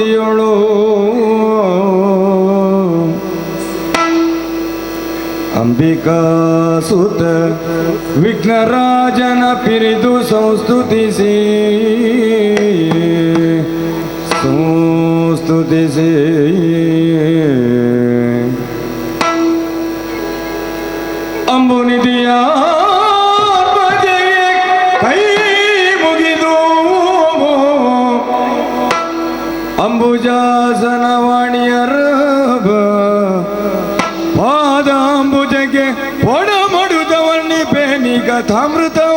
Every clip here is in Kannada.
ಸಂಸ್ಕೃತಿಯೊಳು ಅಂಬಿಕಾ ಸುತ ವಿಘ್ನರಾಜನ ಪಿರಿದು ಸಂಸ್ತುತಿಸಿ ಅಂಬುನಿಧಿಯ ಕೈ ಮುಗಿದು ಅಂಬುಜಾಸನವಾಣಿಯರ ಪಾದಾಂಬುಜಗೆ ಒಡ ಮಡುದವನ್ನಿ ಬೇನಿ ಕಥಾಮೃತವ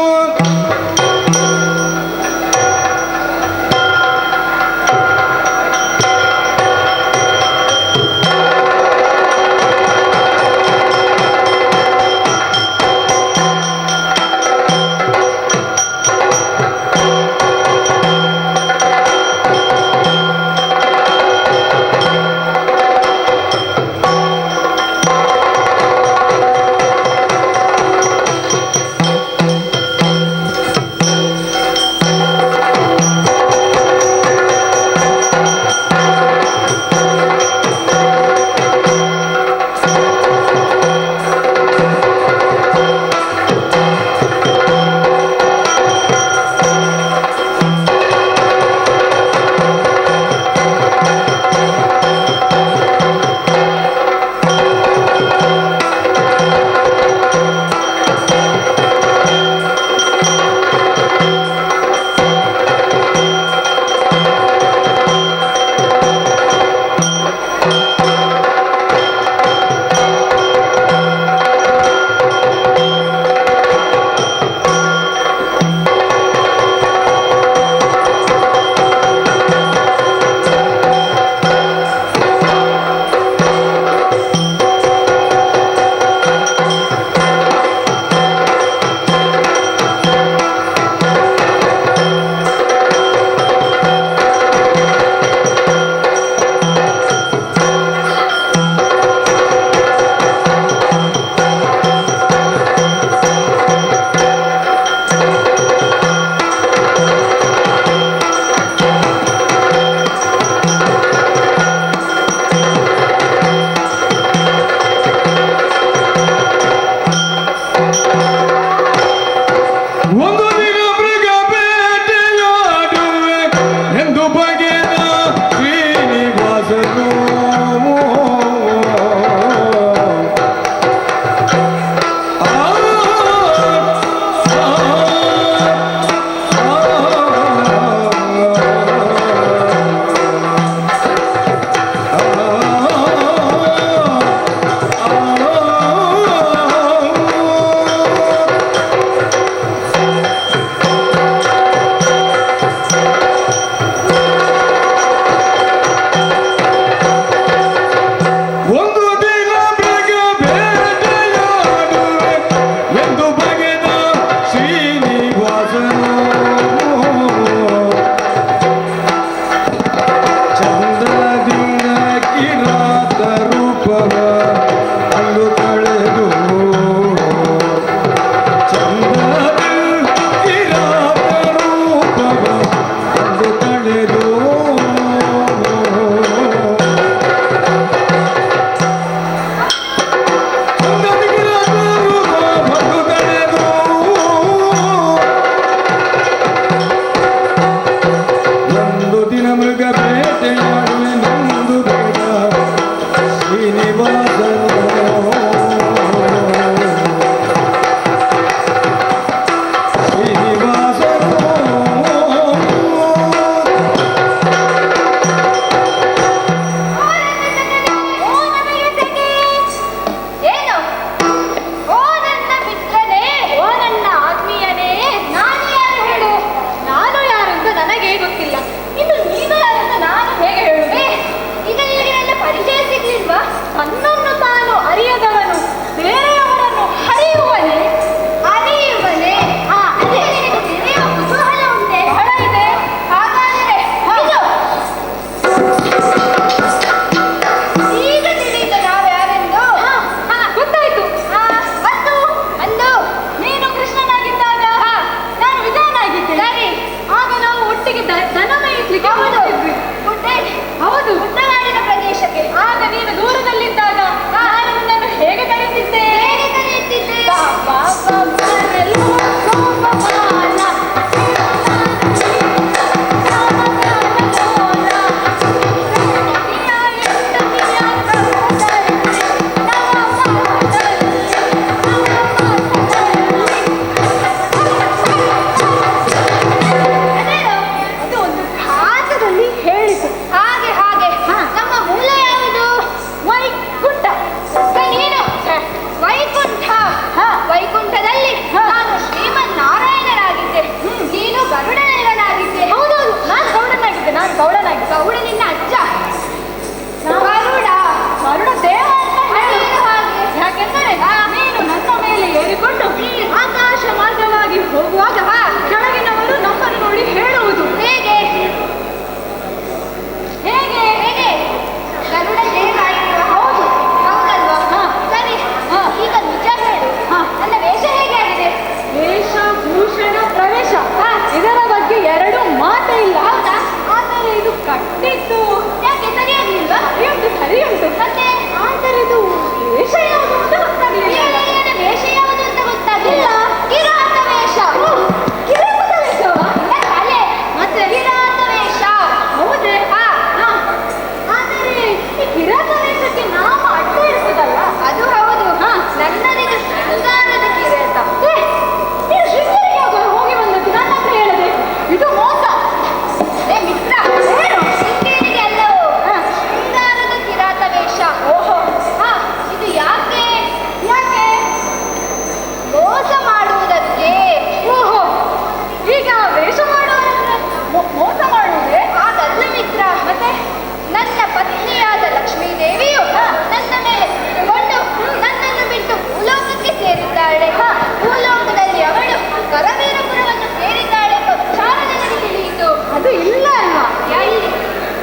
ಸೇರಿದ್ದಾಳೆ. ಭೂಲೋಕದಲ್ಲಿ ಅವಳು ಕರವೀರಪುರವನ್ನು ಸೇರಿದ್ದಾಳೆ ಎಂಬ ವಿಚಾರ ನನಗೆ ತಿಳಿಯಿತು. ಅದು ಇಲ್ಲ ಅಲ್ವಾ? ಎಲ್ಲಿ?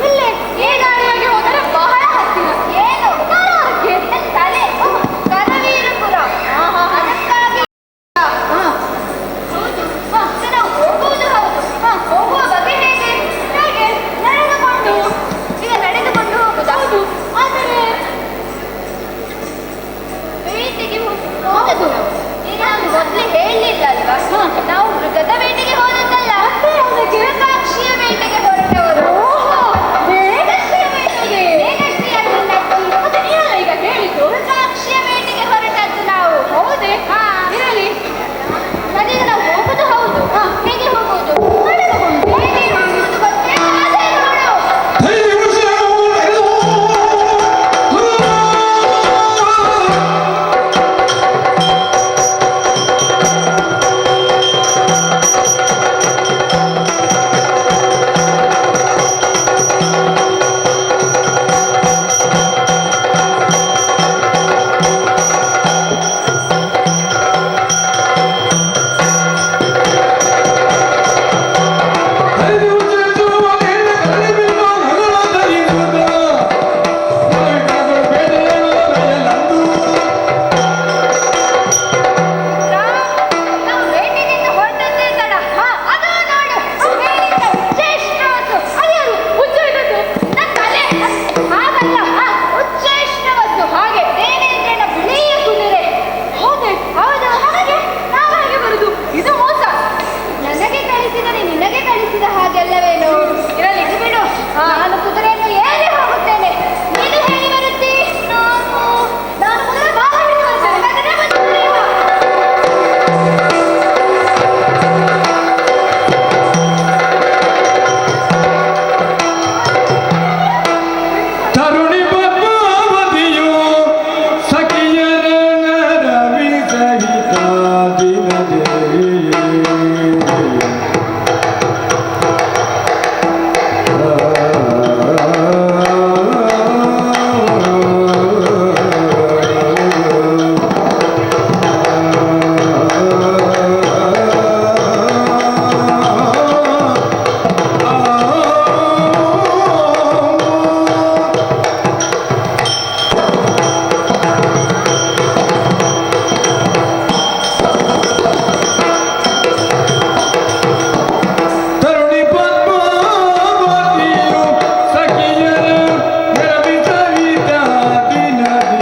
ಇಲ್ಲೇ ಈ ದಾರಿಯಾಗಿ ಹೋದರೆ ಬಹಳ ಹತ್ತಿರ. ಏನು ತಲೆ? ಕರವೀರಪುರ. ಅದಕ್ಕಾಗಿ ನಾವು ಹೋಗುವುದು ಹೌದು. ಹೋಗುವ ಬಗೆ ಹೇಗೆ? ಹೇಗೆ? ನಡೆದುಕೊಂಡು. ಈಗ ನಡೆದುಕೊಂಡು ಹೋಗುವುದು. ಆದರೆ ಬೇಟೆಗೆ ಹೋದದ್ದು ಈಗ ನಾನು ಮೊದಲೇ ಹೇಳಲಿಲ್ಲ ಅಲ್ವಾ? ನಾವು ಮೃಗದ ಬೇಟೆಗೆ ಹೋದದ್ದಲ್ಲ, ವಿರೂಪಾಕ್ಷಿಯ ಬೇಟೆಗೆ ಹೊರಟವರು. ಈಗ ಹೇಳಿದ್ದು ವಿರೂಪಾಕ್ಷಿಯ ಬೇಟೆಗೆ ಹೊರಟದ್ದು ನಾವು. ಹೌದೇ? ಇರಲಿ. ಅದೀಗ ನಾವು ಹೋಗುದು ಹೌದು. ಹೇಗೆ ಹೋಗುವುದು? ನಡೆದುಕೊಂಡು. ಹೇಗೆ ಹೋಗುವುದು ಗೊತ್ತೇ? ಅದೇ ನೋಡು. ನಾವು ಬೇಟೆಗೆಂದು ಹೊರಟದ್ದೇ ತಡ. ಅದು ನೋಡು. ಮೇಲಿಂದ ಉಚ್ಚೈಶ್ರವಸ್ಸು. ಅದ್ಯಾರು? ಉಚ್ಚ ಇದ್ದದ್ದು? ನನ್ನ ತಲೆ. ಹಾಗಲ್ಲ. ಉಚ್ಚೈಶ್ರವಸ್ಸು. ಹಾಗೆ ದೇವೇಂದ್ರನ ಬಿಳಿಯ ಕುದುರೆ. ಹೌದೇ? ಹೌದು. ಹಾಗೆ ನಾವು ಹಾಗೆ ಬರುದು. ಇದು ಮೋಸ. ನನಗೆ ಕಳಿಸಿದರೆ ನಿನಗೆ ಕಳಿಸಿದ ಹಾಗೆಲ್ಲವೇನು? ಇರಲಿ, ಇದು ಬಿಡು. ನಾನು ಕುದುರೆಯನ್ನು ಏರಿ ಹೋಗುತ್ತೇನೆ. ನೀನು ಹೇಳಿ ಬರುತ್ತಿ? ನಾನು ಕುದುರೆ ಬಾಲ ಹಿಡಿದು ಬರುತ್ತೇನೆ. ಬೇಕಾದರೆ ಬಂದು ಕುಡಿಯುವ. ತರುಣಿ ಪದ್ಮಾವತಿಯು ಸಖಿಯರ ನರವಿ ಸಹಿತ ದಿನದೇ ತರುಣಿ ಪದ್ಮಾವತಿಯು ಸಖಿಯರ ನರವಿ ಸಹಿತ ದಿನದೇ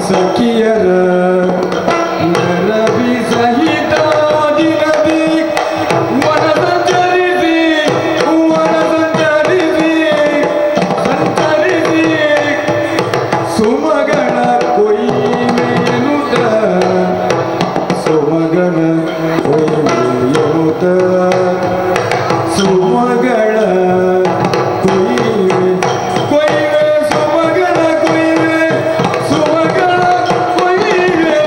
ಸಖಿಯರ ನರವಿ ಸಹಿತ ದಿನದಿ ವನ ಸಂಚರಿಸಿ ಸುಮಗಣ ಕೊಯ್ಮೆಯನುತ ಸುಮಗಣ ಕೊಯ್ಮೆಯನುತ ಸುಮಗಳ ಕೊಯ್ವೆ ಕೊಯ್ವೆ ಸುಮಗಳ ಕೊಯ್ವೆ ಸುಮಗಳ ಕೊಯ್ವೆ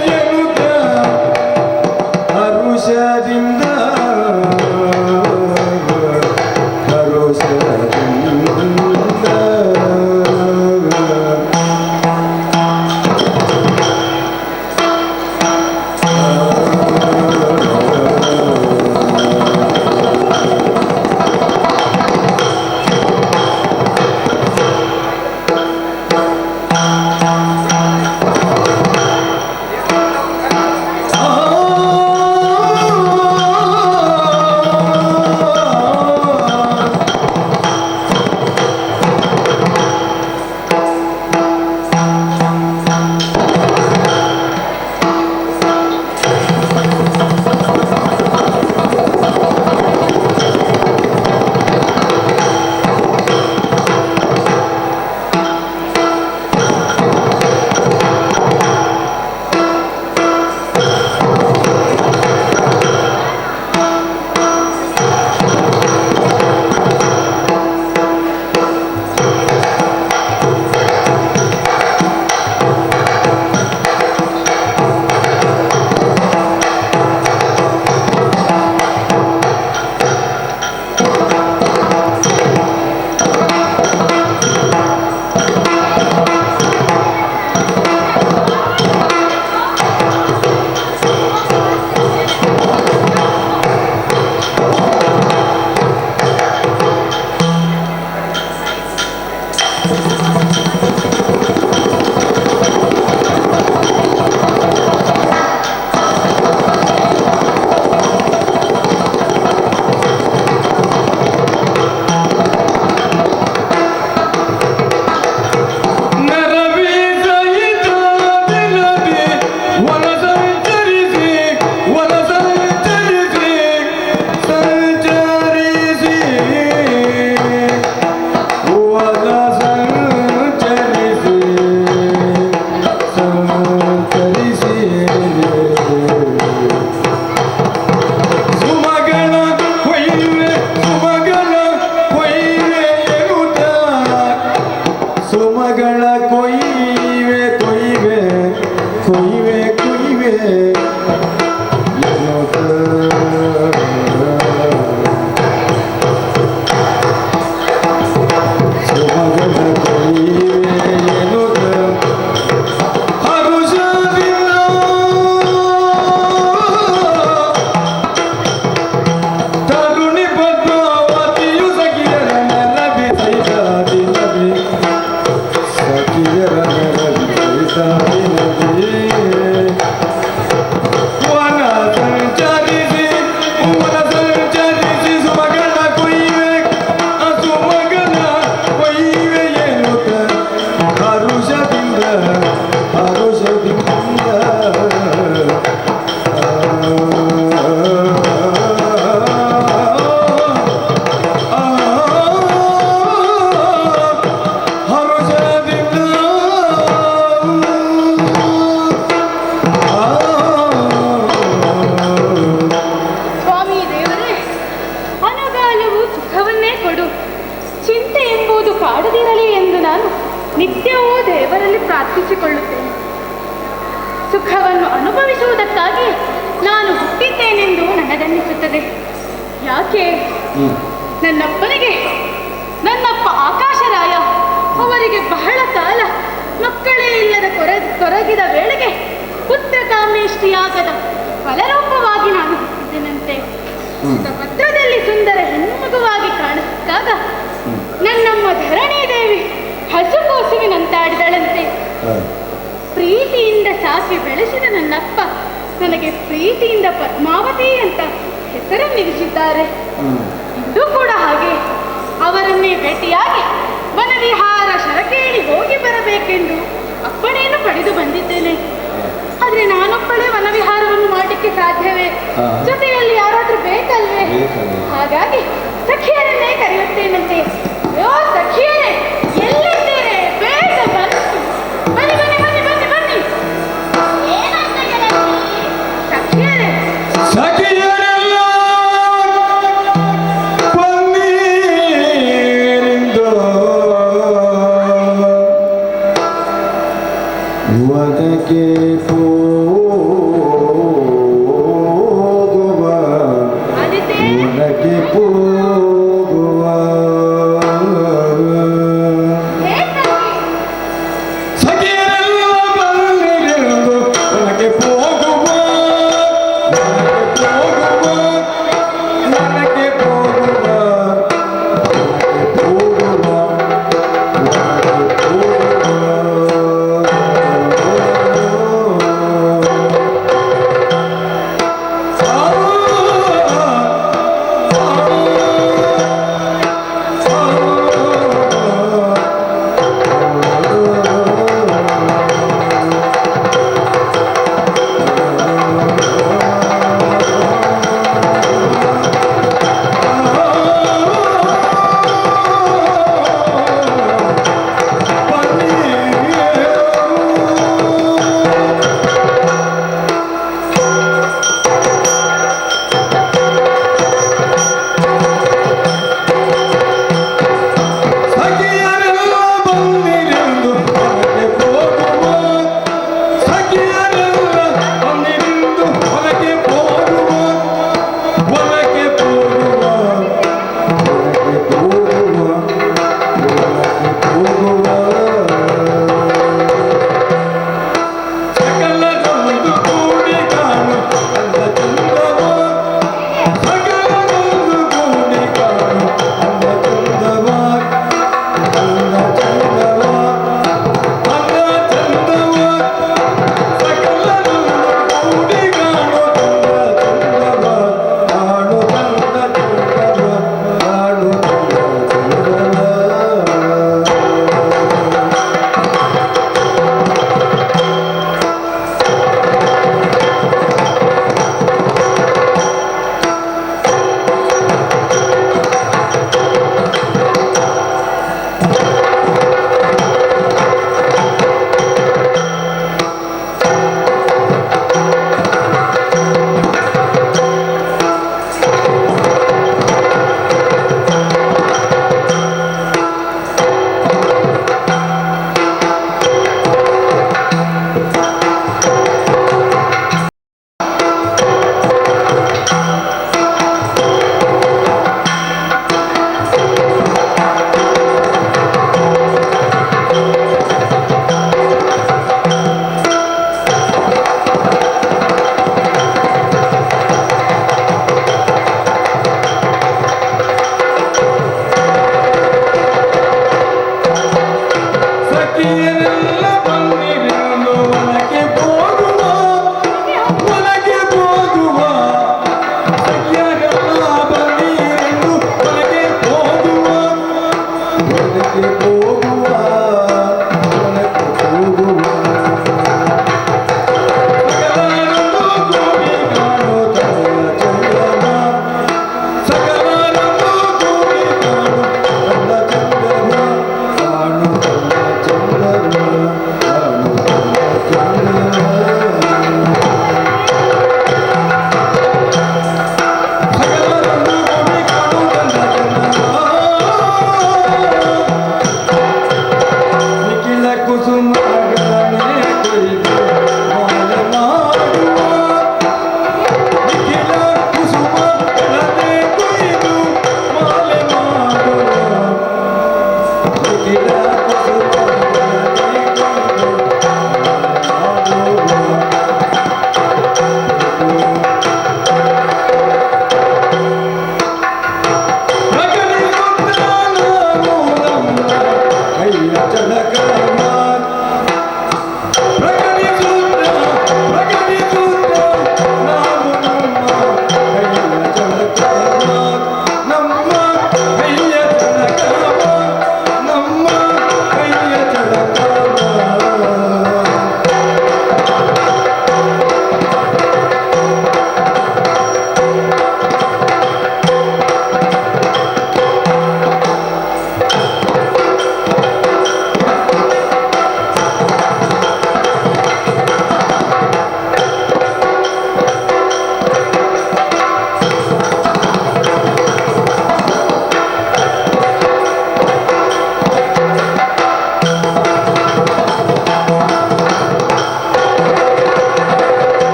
ಸುಖವನ್ನು ಅನುಭವಿಸುವುದಕ್ಕಾಗಿ ನಾನು ಹುಟ್ಟಿದ್ದೇನೆಂದು ನನಗನ್ನಿಸುತ್ತದೆ. ಯಾಕೆ ನನ್ನಪ್ಪನಿಗೆ ನನ್ನಪ್ಪ ಆಕಾಶರಾಯ ಅವರಿಗೆ ಬಹಳ ಕಾಲ ಮಕ್ಕಳೇ ಇಲ್ಲದ ಕೊರಗಿದ ವೇಳೆಗೆ ಪುತ್ರ ಕಾಮೇಷ್ಟಿಯಾಗದ ಫಲರೂಪವಾಗಿ ನಾನು ಹುಟ್ಟಿದ್ದೇನಂತೆ. ಪತ್ರದಲ್ಲಿ ಸುಂದರ ಹೆಣ್ಣುಮಗುವಾಗಿ ಕಾಣಿಸಿದಾಗ ನನ್ನಮ್ಮ ಧರಣಿ ದೇವಿ ಹಸುಕೋಸುವಿನಂತಾಡಿದಳಂತೆ. ಪ್ರೀತಿಯಿಂದ ಸಾಕಿ ಬೆಳೆಸಿದ ನನ್ನಪ್ಪ ನನಗೆ ಪ್ರೀತಿಯಿಂದ ಪದ್ಮಾವತಿ ಅಂತ ಹೆಸರನ್ನಿರಿಸಿದ್ದಾರೆ. ಇಂದು ಕೂಡ ಹಾಗೆ ಅವರನ್ನೇ ಭೇಟಿಯಾಗಿ ವನವಿಹಾರ ಶರಕೇಳಿ ಹೋಗಿ ಬರಬೇಕೆಂದು ಅಪ್ಪಣೆಯನ್ನು ಪಡೆದು ಬಂದಿದ್ದೇನೆ. ಆದ್ರೆ ನಾನೊಬ್ಬಳೇ ವನವಿಹಾರವನ್ನು ಮಾಡಲಿಕ್ಕೆ ಸಾಧ್ಯವೇ? ಜೊತೆಯಲ್ಲಿ ಯಾರಾದ್ರೂ ಬೇಕಲ್ವೇ? ಹಾಗಾಗಿ ಸಖಿಯರನ್ನೇ ಕರೆಯುತ್ತೇನಂತೆ. ಅಯ್ಯೋ ಸಖಿಯರೇ, ಎಲ್ಲಿದ್ದೀರಿ? ಬೇಗ ಬನ್ನಿ ಬನ್ನಿ ಬನ್ನಿ ಬನ್ನಿ ಬನ್ನಿ ಬನ್ನಿ. ಏನಂತ ಸಖಿಯರೇ? ಸಖಿಯರೆಲ್ಲ ಬನ್ನಿರಿಂದು ಒದಗೆ ಹೋಗುವ ಆದಿತ್ಯ ಒದಗೆ ಹೋಗುವ ಸಖಿಯರೆಲ್ಲ ಬನ್ನಿರಿಂದು ಒಳಗೆ ಹೋಗುವ ಒಳಗೆ ಹೋಗುವ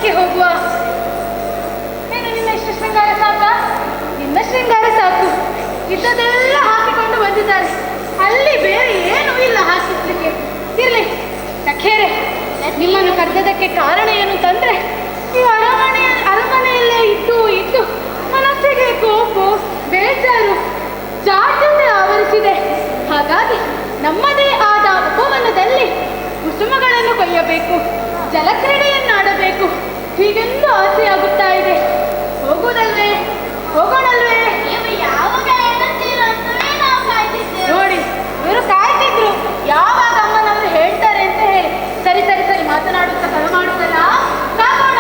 ಪರ್ವತಕ್ಕೆ ಹೋಗುವ. ಏನು ನಿನ್ನ ಇಷ್ಟ ಶೃಂಗಾರ ಸಾಕಾ? ನಿನ್ನ ಶೃಂಗಾರ ಸಾಕು. ಇದ್ದದೆಲ್ಲ ಹಾಕಿಕೊಂಡು ಬಂದಿದ್ದಾರೆ. ಅಲ್ಲಿ ಬೇರೆ ಏನೂ ಇಲ್ಲ ಹಾಕಿಸ್ಲಿಕ್ಕೆ. ಇರ್ಲಿ ಸಖೇರೆ, ನಿಮ್ಮನ್ನು ಕರೆದದಕ್ಕೆ ಕಾರಣ ಏನು ಅಂತಂದ್ರೆ, ಈ ಅರಮನೆಯಲ್ಲೇ ಇದ್ದು ಮನಸ್ಸಿಗೆ ಕೋಪು, ಬೇಜಾರು, ಜಾಡ್ಯತೆ ಆವರಿಸಿದೆ. ಹಾಗಾಗಿ ನಮ್ಮದೇ ಆದ ಉಪವನದಲ್ಲಿ ಕುಸುಮಗಳನ್ನು ಕೊಯ್ಯಬೇಕು, ಜಲಕ್ರೀಡೆಯನ್ನಾಡಬೇಕು, ಹೀಗೆಂದು ಆಸೆಯಾಗುತ್ತಾ ಇದೆ. ಹೋಗುವುದಲ್ವೇ? ಹೋಗೋಣಲ್ವೇ? ನೋಡಿ, ಇವರು ಕಾಯ್ತಿದ್ರು ಯಾವಾಗ ಅಮ್ಮನವರು ಹೇಳ್ತಾರೆ ಅಂತ ಹೇಳಿ. ಸರಿ ಸರಿ ಸರಿ, ಮಾತನಾಡುತ್ತಾ ಕರೆ ಮಾಡುತ್ತಲ್ಲ, ಸಾಗೋಣ.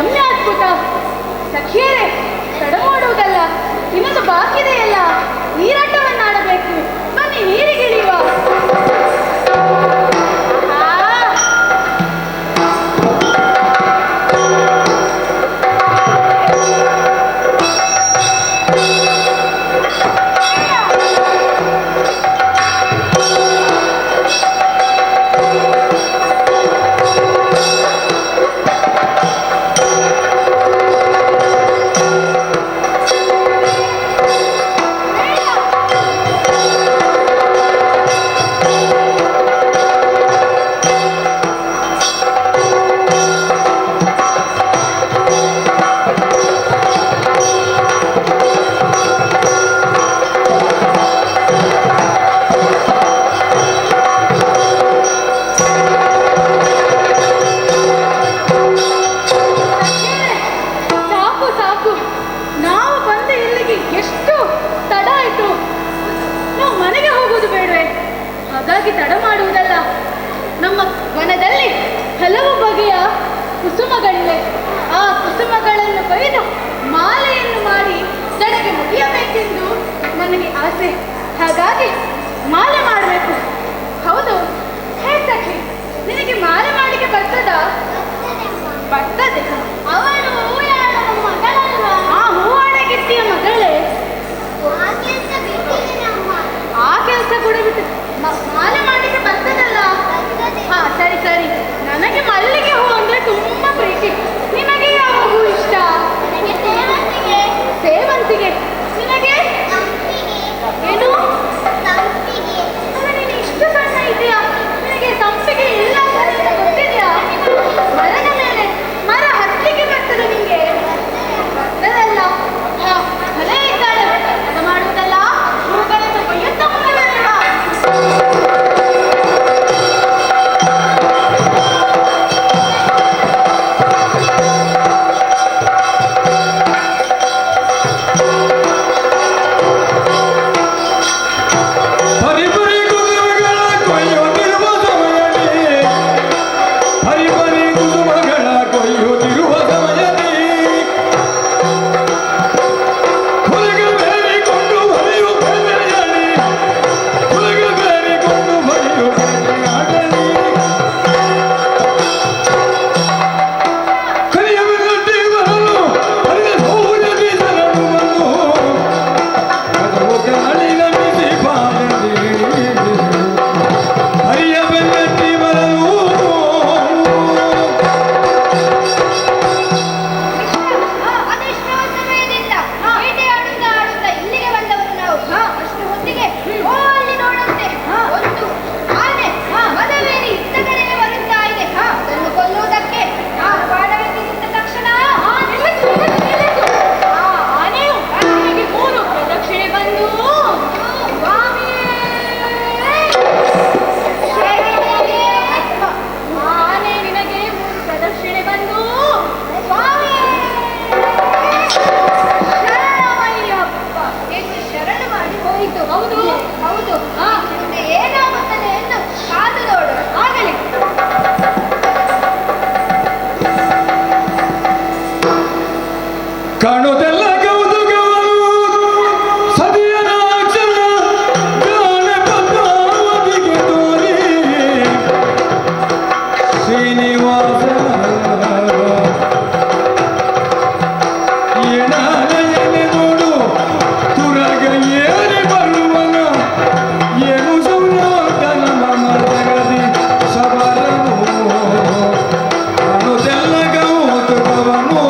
ರಮ್ಯಾದ್ಭುತ. ಸಖಿಯರೇ, ತಡ ಮಾಡುವುದಲ್ಲ, ಇನ್ನೊಂದು ಬಾಕಿದೆಯಲ್ಲ, ನೀರಾಟವನ್ನಾಡಬೇಕು. ಬನ್ನಿ, ನೀರಿಗಿಳಿಯುವ. ಹಾಗಾಗಿ ತಡ ಮಾಡುವುದಲ್ಲ. ನಮ್ಮ ವನದಲ್ಲಿ ಹಲವು ಬಗೆಯ ಕುಸುಮಗಳಿವೆ. ಆ ಕುಸುಮಗಳನ್ನು ಕೊಯ್ದು ಮಾಲೆಯನ್ನು ಮಾಡಿ ತನಗೆ ಮುಗಿಯಬೇಕೆಂದು ನನಗೆ ಆಸೆ. ಹಾಗಾಗಿ ಮಾಲೆ ಮಾಡಬೇಕು. ಹೌದು, ಹೇ ಸಖಿ, ನಿನಗೆ ಮಾಲೆ ಮಾಡಿಗೆ ಬರ್ತದ? ಬರ್ತದೆ. ಅವಳು ಹೂಯಾಳ ಮಗಳಲ್ವಾ? ಆ ಹೂವಾಡ ಗಿತ್ತಿಯ ಮಗಳೇ. ಆ ಕೆಲಸ ಕೂಡ ಬಿಟ್ಟು ಮಾಲೆ ಮಾಡಲಿಕ್ಕೆ ಬರ್ತದಲ್ಲ. ಹಾ, ಸರಿ ಸರಿ. ನನಗೆ ಮಲ್ಲಿಗೆ ಹೂ ಅಂದ್ರೆ ತುಂಬಾ ಪ್ರೀತಿ. ನಿನಗೆ ಯಾವ ಹೂ ಇಷ್ಟ? ಸೇವಂತಿಗೆ. ನಿನಗೆ ಏನು? ನೀನು ಇಷ್ಟು ಸಣ್ಣ ಇದೆಯಾ? ನಿನಗೆ ಸಂಪಿಗೆ ಇಲ್ಲ ಅಂತ ಗೊತ್ತಿದೆಯಾ? ಮರದ ಮೇಲೆ ಮರ ಹತ್ತಿಗೆ ಬರ್ತದೆ ನಿಂಗೆ? ಬರ್ತದಲ್ಲ. ಭಲೇ ಇದ್ದಾಳೆ. ಅದು ಮಾಡುವುದಲ್ಲ, ಹೂಗಳನ್ನು ಕೊಯ್ಯುತ್ತಾ ಮುಂದುವರೆಯುವ. ಕಾಣೋದೆಲ್ಲ ಕೌತುಕವನ್ನು ಸದಿಯನ ಅಕ್ಷರ ಜಾಣ ಪದ್ಮಾವತಿಗೆ ತೋರಿ ಶ್ರೀನಿವಾಸ ಏನಾಲಯನೆ ನೋಡು ತುರಗ ಏರಿ ಬರುವನ ಏನು ಸೌನೋದನ ಮಮರಗದಿ ಸಬರನು ಕಾಣೋದೆಲ್ಲ ಕೌತುಕವನ್ನು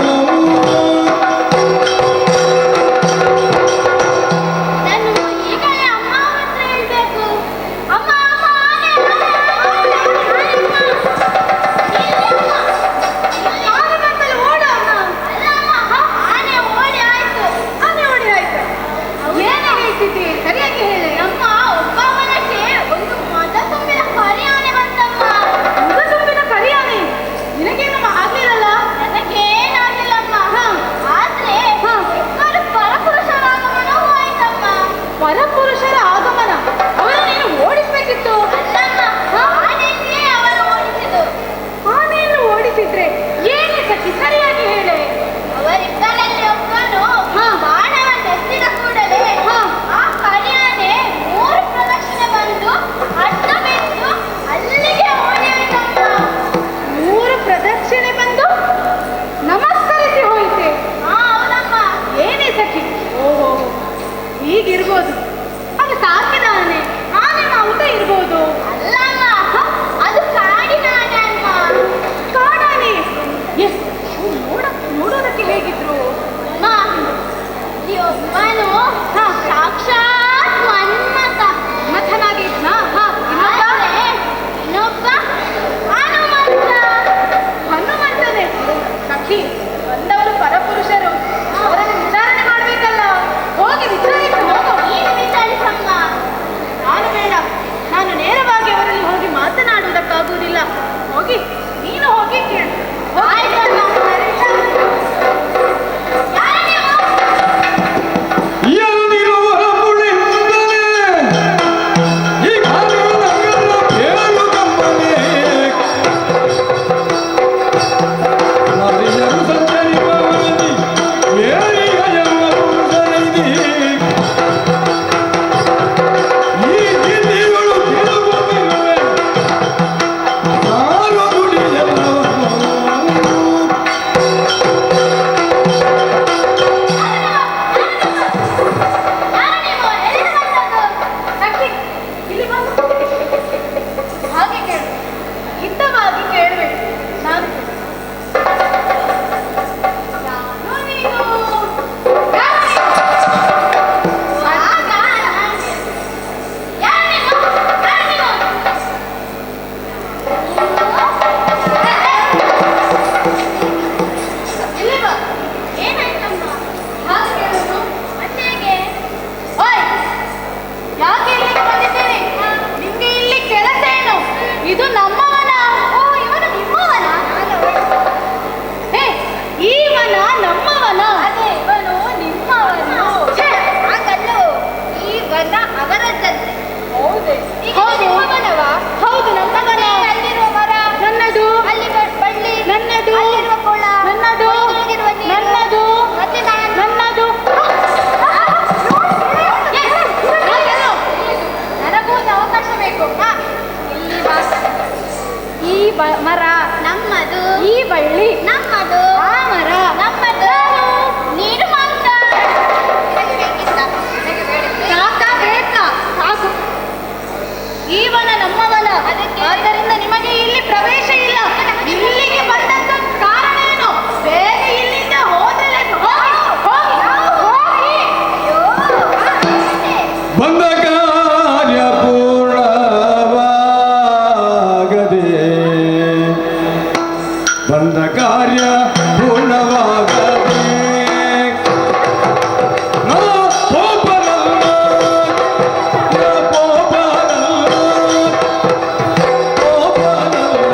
ಮರ ನಮ್ಮದು, ಈ ಬಳ್ಳಿ ನಮ್ಮದು, ಆ ಮರ ನಮ್ಮದು. ನೀನು ಮಾತ್ರ ಸಾಕಾ ಬೇಕಾ? ಸಾಕು. ಈ ವನ ನಮ್ಮವನ, ಆದ್ದರಿಂದ ನಿಮಗೆ ಇಲ್ಲಿ ಪ್ರವೇಶ ಇಲ್ಲ. ಇಲ್ಲಿಗೆ ಬಂದಂತ ಕಾರಣ ಏನು? ಬೇಗ ಇಲ್ಲಿಂದ ಹೋದರೆ ಹೋಗಿ. ಬಂದ ಕಾರ್ಯ ಪೂರ್ಣವಾಗದೆ, ಬಂದ ಕಾರ್ಯ ಪೂರ್ಣವಾಗದೆ ನಾ ಪೋಪನಲ್ಲ, ನಾ ಪೋಪನಲ್ಲ, ಪೋಪನಲ್ಲ.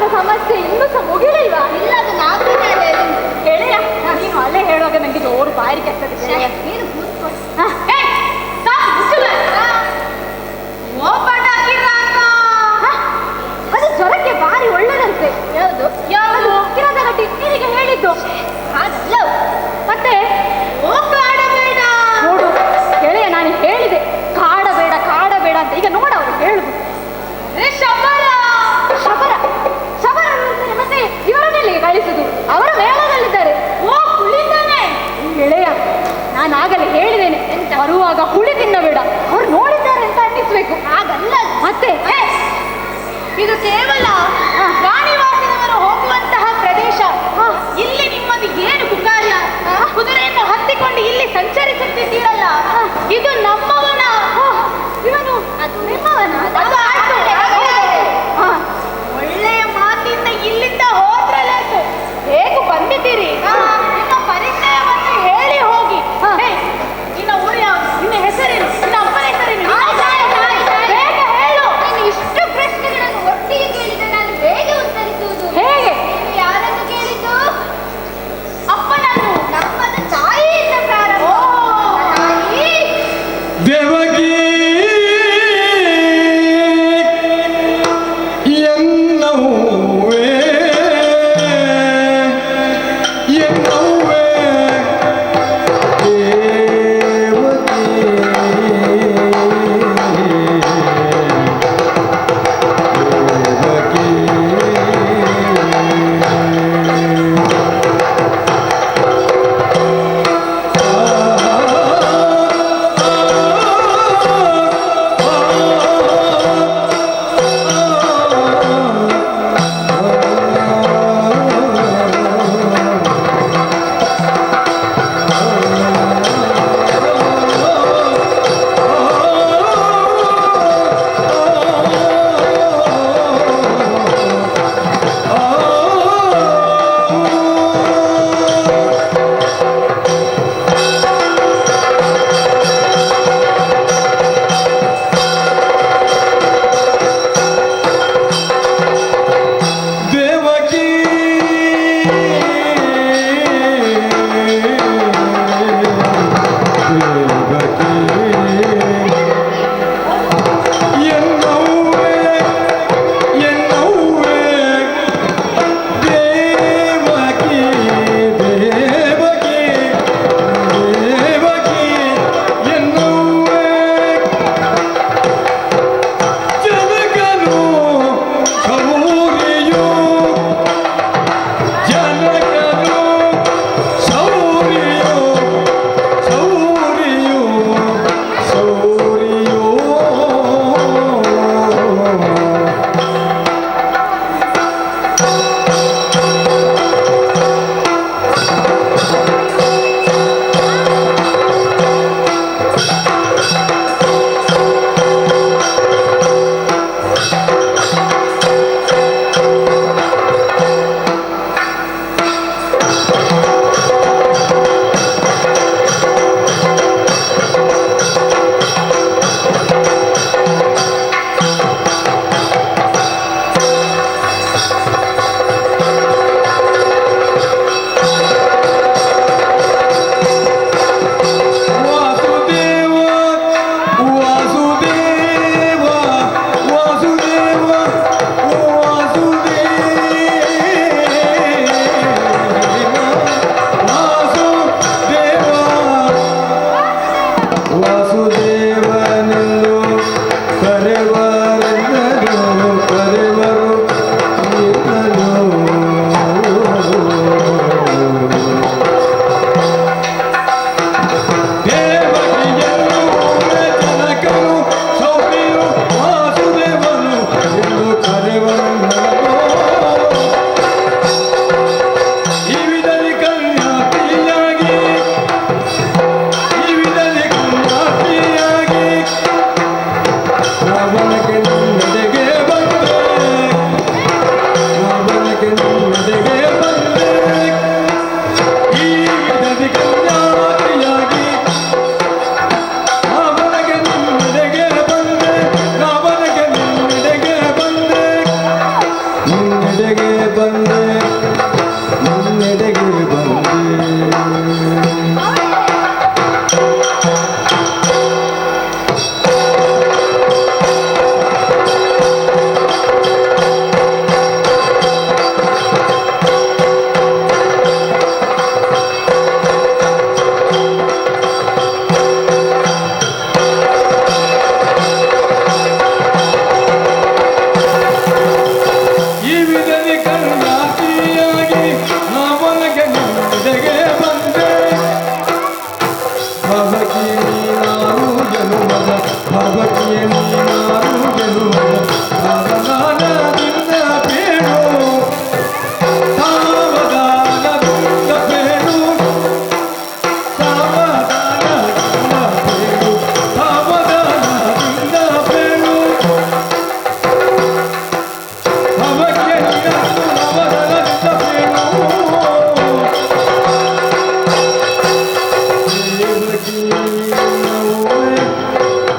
ಊಟದ ಸಮಸ್ಯೆ ಇನ್ನೂ ಸಹ ಮುಗಿಲಿಲ್ವಾ? ಇಲ್ಲ, ಅದು ನಾಲ್ಕು ಹೇಳಿ. ಗೆಳೆಯ, ನೀನು ಅಲ್ಲೇ ಹೇಳುವಾಗ ನನಗೆ ಜೋರು ಬಾರಿ ಕೆಟ್ಟದ್ದು ಗೆಳೆಯ. ನೀನು ಕೂತ್ಕೊಳ್ಳಿ. ಅದು ಜ್ವರಕ್ಕೆ ಬಾರಿ ಒಳ್ಳೆದಂತೆ. ಯಾವುದು? ಯಾವುದು? ಕಿರದ ಗಟ್ಟಿ ನಿನಗೆ ಹೇಳಿದ್ದು ಹಾಗಲ್ಲ. ಮತ್ತೆ ಕಾಡಬೇಡ. ನೋಡು ಗೆಳೆಯ, ನಾನು ಹೇಳಿದೆ ಕಾಡಬೇಡ ಕಾಡಬೇಡ ಅಂತ. ಈಗ ನೋಡ ಅವರು ಹೇಳುದು ಶಬರ ಶಬರ ಶಬರ ಅಂತಾರೆ. ಮತ್ತೆ ಇವರನ್ನೆಲ್ಲಿಗೆ ಕಳಿಸುದು? ಅವರ ಮೇಳದಲ್ಲಿದ್ದಾರೆ. ಓ, ಕುಳಿತಾನೆ. ಗೆಳೆಯ, ನಾನು ಆಗಲೇ ಹೇಳಿದ್ದೇನೆ, ಬರುವಾಗ ಹುಳಿ ತಿನ್ನಬೇಡ, ಅವ್ರು ನೋಡಿದ್ದಾರೆ ಅಂತ ಅನ್ನಿಸ್ಬೇಕು. ಹಾಗಲ್ಲ. ಮತ್ತೆ ಇದು ಕೇವಲ ಪ್ರಾಣಿವಾಸಿನವರು ಹೋಗುವಂತಹ ಪ್ರದೇಶ. ಇಲ್ಲಿ ನಿಮ್ಮದು ಏನು ಕಾರ್ಯ? ಕುದುರೆಯನ್ನು ಹತ್ತಿಕೊಂಡು ಇಲ್ಲಿ ಸಂಚರಿಸುತ್ತಿದ್ದೀರಲ್ಲ, ಇದು ನಮ್ಮವನ. ಇವನು ಅದು ನಿಮ್ಮವನ. ಅದು ಆಯ್ತು. ಒಳ್ಳೆಯ ಮಾತಿಂದ ಇಲ್ಲಿಂದ ಹೋದ್ರಲ್ಲಾಯ್ತು. ಹೇಗೂ ಬಂದಿದ್ದೀರಿ, ನಿಮ್ಮ ಪರಿಚಯವನ್ನು ಹೇಳಿ ಹೋಗಿ. ನಿನ್ನ ಊರು ಯಾವುದು? ನಿನ್ನ ಹೆಸರೇನು? ನಿನ್ನ ಅಪ್ಪನ ಹೆಸರೇನು? ಬೇಗ ಹೇಳು. ನೀನು ಇಷ್ಟು ಪ್ರಶ್ನೆಗಳನ್ನು ಒಟ್ಟಿಗೆ ನಿನ್ನೆಡೆಗೆ ಬಂದೆ ನಿನ್ನೆಡೆಗೆ ಬಂದೆ ಈ ವಿಧದಿ ಕರುಣಾತಿಯಾಗಿ ನಾವನಗೆ ನಿನ್ನೆಡೆಗೆ ಬಂದೆ ಭವಕಿ ನೀನಾರು ಜನುಮದ ಭವಕಿ ನೀನಾರು ಜನುಮದ ಸಾವಧಾನದಿಂದ ಬೇಡು ಸಾವಧಾನದಿಂದ ಬೇಡು ಸಾವಧಾನದಿಂದ ಬೇಡು ಸಾವಧಾನದಿಂದ ಬೇಡು ಭವಕ್ಕೆ ನೀನಾರು ನವರದಿಂದ ಬೇಡು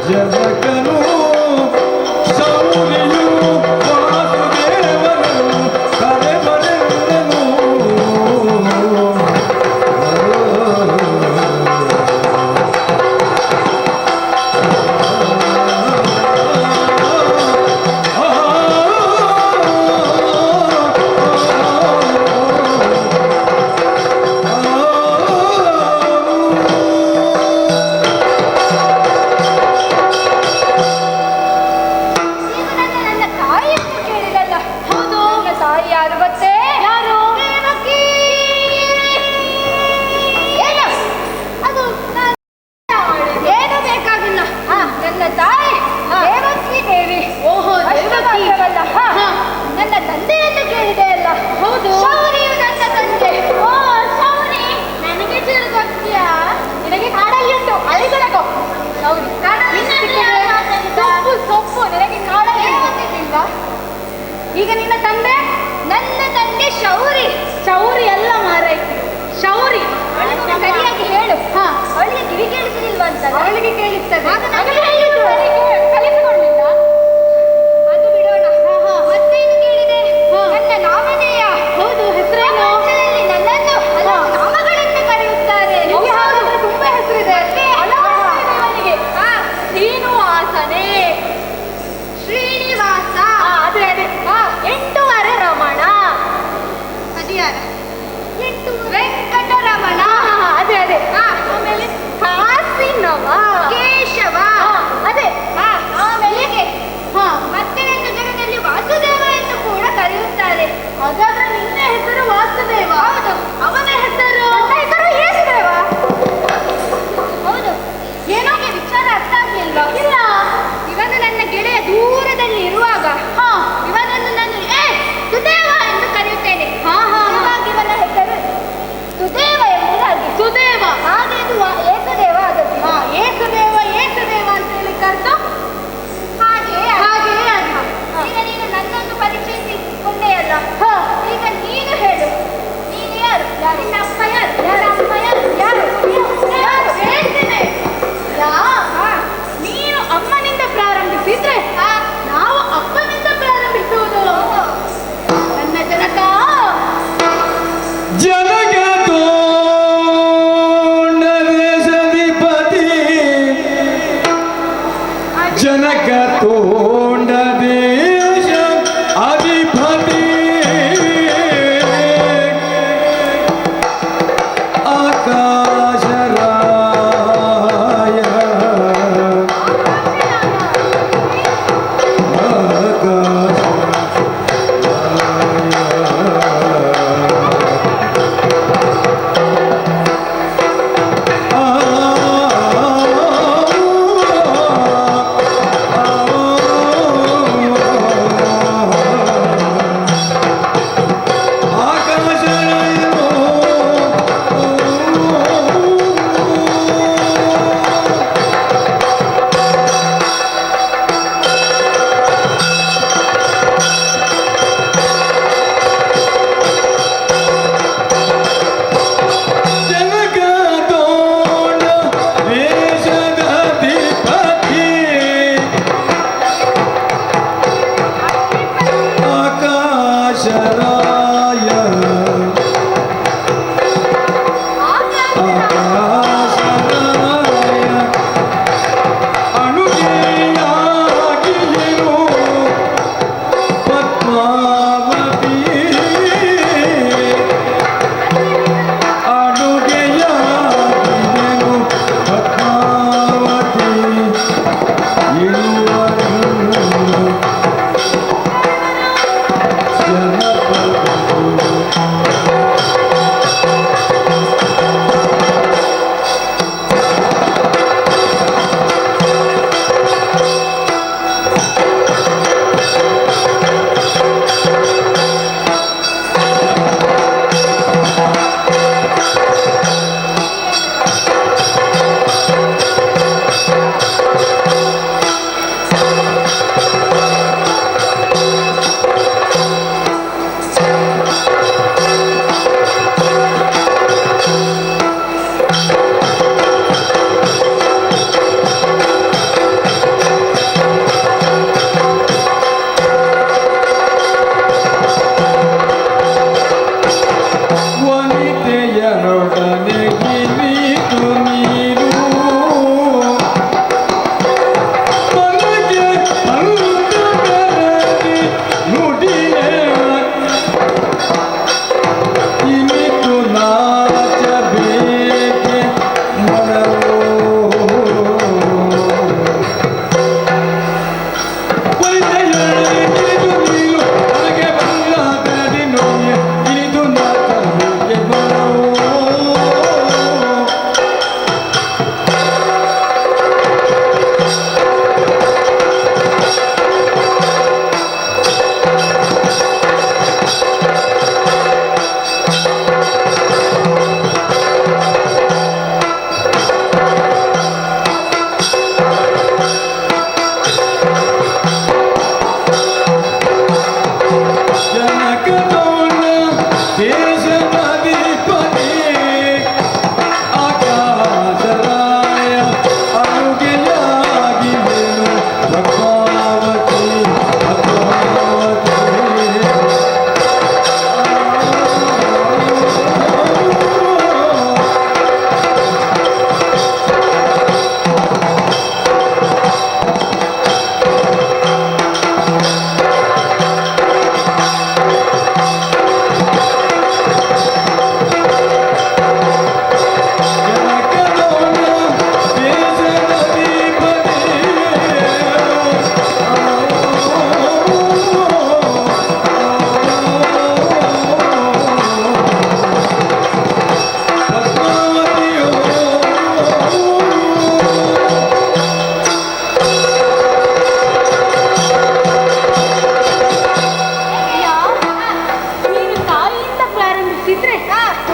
ಜನಕನು ಸೌರಿಯು ವಾಸುದೇವನು ಕರೆಬರೆದನು ನನ್ನ ತಾಯಿಯನ್ನು ಕೇಳಿದಲ್ಲ. ಹೌದು, ನನ್ನ ತಾಯಿ ಯಾರು ಗೊತ್ತೇ? ಯಾರು? ದೇವಕಿ. ಏನು? ಅದು ಏನು ಬೇಕಾಗಿಲ್ಲ. ನನ್ನ ತಾಯಿ ದೇವಕಿ ದೇವಿ. ಓಹೋ, ಅಷ್ಟು ದೇವಕಿ. ಮಾತ್ರವಲ್ಲ. ನನ್ನ ತಂದೆಯನ್ನು ಕೇಳಿದೆ ಅಲ್ಲ. ಹೌದು. ಶೌರ್ಯು ನನ್ನ ತಂದೆ. ಓ ಶೌರಿ, ನನಗೆ ಚಿರು ಗೊತ್ತ್ಯಾ? ನಿನಗೆ ಕಾಡಲ್ಲಿ ಉಂಟು, ಅಳಿಗೊಳಗೋ. ಶೌರಿ ಸೊಪ್ಪು ಸೊಪ್ಪು ನಿನಗೆ ಕಾಡಲ್ಲಿ ಗೊತ್ತಿಲ್ವಾ? ಈಗ ನಿನ್ನ ತಂದೆ? ನನ್ನ ತಂದೆ ಶೌರಿ. ಚೌರಿ ಅಲ್ಲ ಮಾರೈತಿ, ಶೌರಿ. ಅವಳಿಗೆ ಸರಿಯಾಗಿ ಹೇಳು. ಅವಳಿಗೆ ಕಿವಿ ಕೇಳಿಸಲಿಲ್ವಾ ಅಂತ? ಅವಳಿಗೆ ಕೇಳಿಸ್ತದೆ. ಆಗ ನನಗೆ ಕಲಿಸಿಕೊಳ್ಳಿಲ್ಲ. ಅದು ಬಿಡೋಣ. ಮತ್ತೇನು ಕೇಳಿದೆ? ನನ್ನ ನಾಮಧೇಯ. ಹೌದು, ಹೆಸರೇನು? ಪ್ರಪಂಚದಲ್ಲಿ ನನ್ನನ್ನು ಹಲವು ನಾಮಗಳಿಂದ ಕರೆಯುತ್ತಾರೆ. ನಿಮಗೆ ಹಾಗಾದ್ರೆ ತುಂಬಾ ಹೆಸರಿದೆ. ಹಲವು ಹೆಸರಿದೆ ಅವನಿಗೆ. ಶ್ರೀನಿವಾಸನೇ. ಶ್ರೀನಿವಾಸ. ಅದೇ ಅದೇ. 8 ರಮಣ. ಅದ್ಯಾರ? ವೆಂಕಟರಮಣ. ಅದೇ ಅದೇ. ಆಮೇಲೆ ಕಾಸಿನವ. ಕೇಶವ. ಅದೇ. ಆಮೇಲೆ ಹಾ, ಮತ್ತೆ ನನ್ನ ಜಗದಲ್ಲಿ ವಾಸುದೇವ ಎಂದು ಕೂಡ ಕರೆಯುತ್ತಾರೆ. ಹಾಗಾದ್ರೆ ನಿನ್ನ ಹೆಸರು ವಾಸುದೇವ. ಹೌದು. ಅವನ ಹೆಸರು? ನನ್ನ ಹೆಸರು ಯೇಸುದೇವ. ಹೌದು. ಏನೋ ವಿಚಾರ ಅರ್ಥ ಆಗ್ಲಿಲ್ವಾ? ಇಲ್ಲ. ಇವನು ನನ್ನ ಗೆಳೆಯ ದೂರದಲ್ಲಿ ಇರುವಾಗ ಇವನನ್ನು ನಾನು ಸುದೇವ ಎಂದು ಕರೆಯುತ್ತೇನೆ. ಹಾಗಾಗಿ ಇವನ ಹೆಸರು ಸುದೇವ ಎಂಬುದಾಗಿ. ಸುದೇವ. ಹಾಗೆ ಇದು ಏಕದೇವ ಆದದ್ದು. ಏಕದೇವ ಏಕದೇವ ಅಂತ ಹೇಳಿ ಕರ್ತು ಹಾಗೆ ಹಾಗೆಯೇ ಈಗ ನೀನು ನನ್ನನ್ನು ಪರಿಚಯಿಸಿಕೊಂಡೇ ಅಲ್ಲ. ಈಗ ನೀನು ಹೇಳು, ನೀನು ಯಾರು?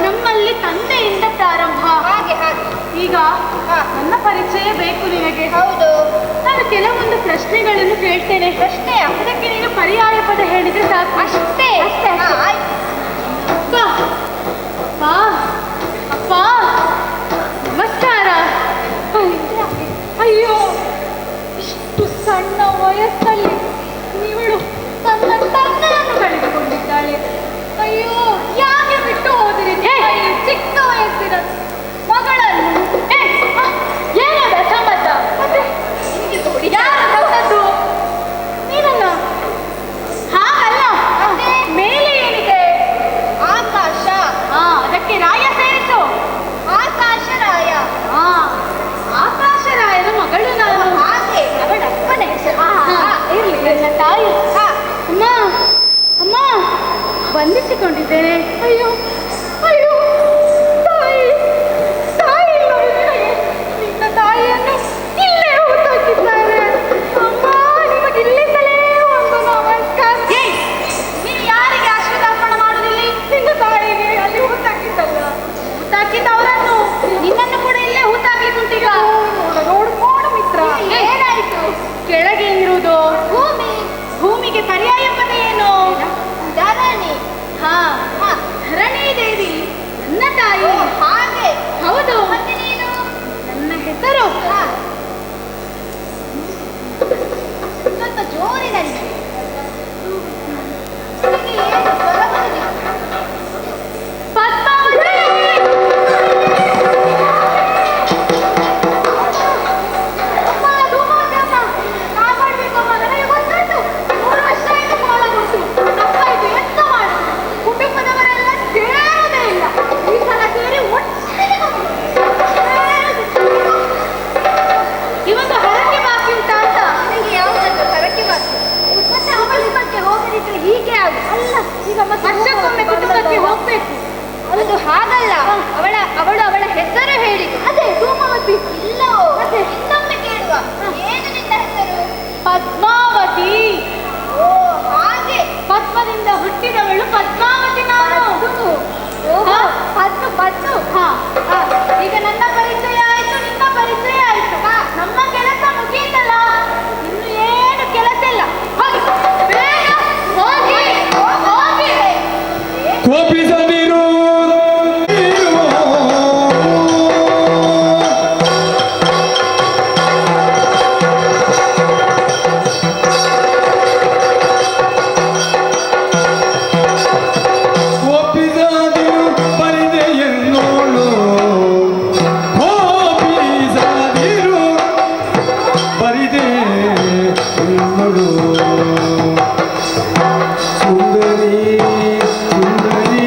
ನಮ್ಮಲ್ಲಿ ತಂದೆಯಿಂದ ಪ್ರಾರಂಭ. ಹಾಗೆ ಹಾಗೆ. ಈಗ ಹಾ. ನನ್ನ ಪರಿಚಯ ಬೇಕು ನಿನಗೆ. ಹೌದು. ನಾನು ಕೆಲವೊಂದು ಪ್ರಶ್ನೆಗಳನ್ನು ಕೇಳ್ತೇನೆ. ಪ್ರಶ್ನೆಯ ಅದಕ್ಕೆ ನೀನು ಪರ್ಯಾಯ ಪದ ಹೇಳಿದ್ರೆ ಸಾಕು. ಅಷ್ಟೇ ಅಷ್ಟೇ ಹಾ, ಅಷ್ಟೇ. ಆಯ್ತು. ಅಪ್ಪ ಅಪ್ಪ ಅಪ್ಪ ನಮಸ್ಕಾರ. ಅಯ್ಯೋ, ಇಷ್ಟು ಸಣ್ಣ ವಯಸ್ಸಲ್ಲಿ ಇವಳು ತನ್ನ ತಂದೆಯನ್ನು ಕಳೆದುಕೊಂಡಿದ್ದಾಳೆ. ಅಯ್ಯೋ, ಯಾಕೆ ಬಿಟ್ಟು ಹೋದಿರಿ ಈ ಚಿಕ್ಕ ವಯಸ್ಸಿನ ಮಗಳನ್ನು? ಏನದ ಸಮ್ಮತ? ಮತ್ತೆ ಯಾರು ದೊಡ್ಡದ್ದು? ನೀನಲ್ಲ. ಹಾಗಲ್ಲ, ಮತ್ತೆ? ಮೇಲೆ ಏನಿದೆ? ಆಕಾಶ. ಅದಕ್ಕೆ ರಾಯ ಸೇರಿಸು. ಆಕಾಶರಾಯ. ಆಕಾಶರಾಯನ ಮಗಳು ನಾನು. ಹಾಗೆ ಅವಳ ಅಪ್ಪನ ಹೆಸರು. ಇರ್ಲಿ, ನನ್ನ ತಾಯಿ. ಹಾ. ಅಮ್ಮ ಅಮ್ಮ, ಬಂಧಿಸಿಕೊಂಡಿದ್ದೇನೆ. ಅಯ್ಯೋ ಅಯ್ಯೋ, ತಾಯಿ ತಾಯಿ ಇಲ್ಲವೇ ನಿನಗೆ? ನಿನ್ನ ತಾಯಿಯನ್ನು ಇಲ್ಲೇ ಹೂತಾಕಿದ್ದಾರೆ. ಅಮ್ಮ, ನಿಮಗೆ ಇಲ್ಲಿಂದಲೇ ಒಂದು ನಮಸ್ಕಾರ. ನೀನು ಯಾರಿಗೆ ಅಶ್ವದಾರ್ಪಣ ಮಾಡುದಿಲ್ಲ? ನಿನ್ನ ತಾಯಿಗೆ ಅಲ್ಲಿ ಹೂತಾಕಿದ್ದಲ್ಲ. ಹೂತಾಕಿದ್ದವರನ್ನು ನಿನ್ನನ್ನು ಕೂಡ ಇಲ್ಲೇ ಹೂತಾಕ್ಲಿಕ್ಕುಂಟೀಗ. ನೋಡು ನೋಡು ಮಿತ್ರ, ಏನಾಯ್ತು? ಕೆಳಗೆ ಇರುವುದು ಭೂಮಿ. ಭೂಮಿಗೆ ಪರ್ಯಾಯ ಪದ ಏನು? ಧರಣಿ. ಹಾ, ಧರಣಿ ದೇವಿ ನನ್ನ ತಾಯಿ. ಹಾಗೆ. ಹೌದು. ಮತ್ತೆ ನೀನು? ನನ್ನ ಹೆಸರು ಹಾ. ಸ್ವಲ್ಪ ಜೋರಿನಲ್ಲಿ. ನಿನಗೆ ಏನು ಸ್ವರ ಬರುವುದಿಲ್ಲ? ಪದ್ಮಾವತಿ. ಅಮ್ಮ, ಧೂಮವತಿ ಅಮ್ಮ. ಕಾಪಾಡ್ಬೇಕಮ್ಮ, ನನಗೆ ಗೊತ್ತಾಯ್ತು. 3 ವರ್ಷ ಆಯ್ತು ಕೋಲ ಕೊಟ್ಟು. ತಪ್ಪಾಯ್ತು, ಎಂತ ಮಾಡು? ಕುಟುಂಬದವರೆಲ್ಲ ಸೇರೋದೇ ಇಲ್ಲ. ಈ ಸಲ ಸೇರಿ ಒಟ್ಟಿಗೆ ಹೋಗುದು. ಇವತ್ತು ಹರಕೆ ಬಾಕಿ ಉಂಟಾ ಅಂತ? ನಿನಗೆ ಯಾವುದನ್ನು ಹರಕೆ ಬಾಕಿ? ಮತ್ತೆ ಕುಟುಂಬಕ್ಕೆ ಹೋಗದಿದ್ರೆ ಹೀಗೆ ಆಗುದು. ಅಲ್ಲ, ಈಗ ಮತ್ತೆ ವರ್ಷಕ್ಕೊಮ್ಮೆ ಕುಟುಂಬಕ್ಕೆ ಹೋಗ್ಬೇಕು. ಅದು ಹಾಗಲ್ಲ. ಅವಳ ಹೆಸರು ಹೇಳಿತು. ಅದೇ ಧೂಮವತಿ. ಇಲ್ಲವೋ? ಮತ್ತೆ ಇನ್ನೊಮ್ಮೆ ಕೇಳುವ. ಏನು ನಿನ್ನ ಹೆಸರು? ಪದ್ಮಾವತಿ. ಓ, ಹಾಗೆ. ಪದ್ಮದಿಂದ ಹುಟ್ಟಿದವಳು ಪದ್ಮಾವತಿ ನಾನು. ಓಹೋ, ಪದ್ದು. ಹಾ, ಈಗ ನನ್ನ ಪರಿಚಯ ಆಯ್ತು, ನಿನ್ನ ಪರಿಚಯ ಆಯ್ತು. ನಮ್ಮ ಕೆಲಸ ಮುಗಿಯಿತಲ್ಲ, ಇನ್ನು ಏನು ಕೆಲಸ ಇಲ್ಲ. ಹೋಗಿ ಬೇಗ ಹೋಗಿ ಹೋಗಿ. ಕೋಪಿಸದಿರು ಕೋಪಿಸದಿರು ಬರಿದೆ ಎನ್ನೋಳು. ಕೋಪಿಸದಿರು ಬರಿದೆ ಎನ್ನೋಳು. ಸುಂದರಿ ಸುಂದರಿ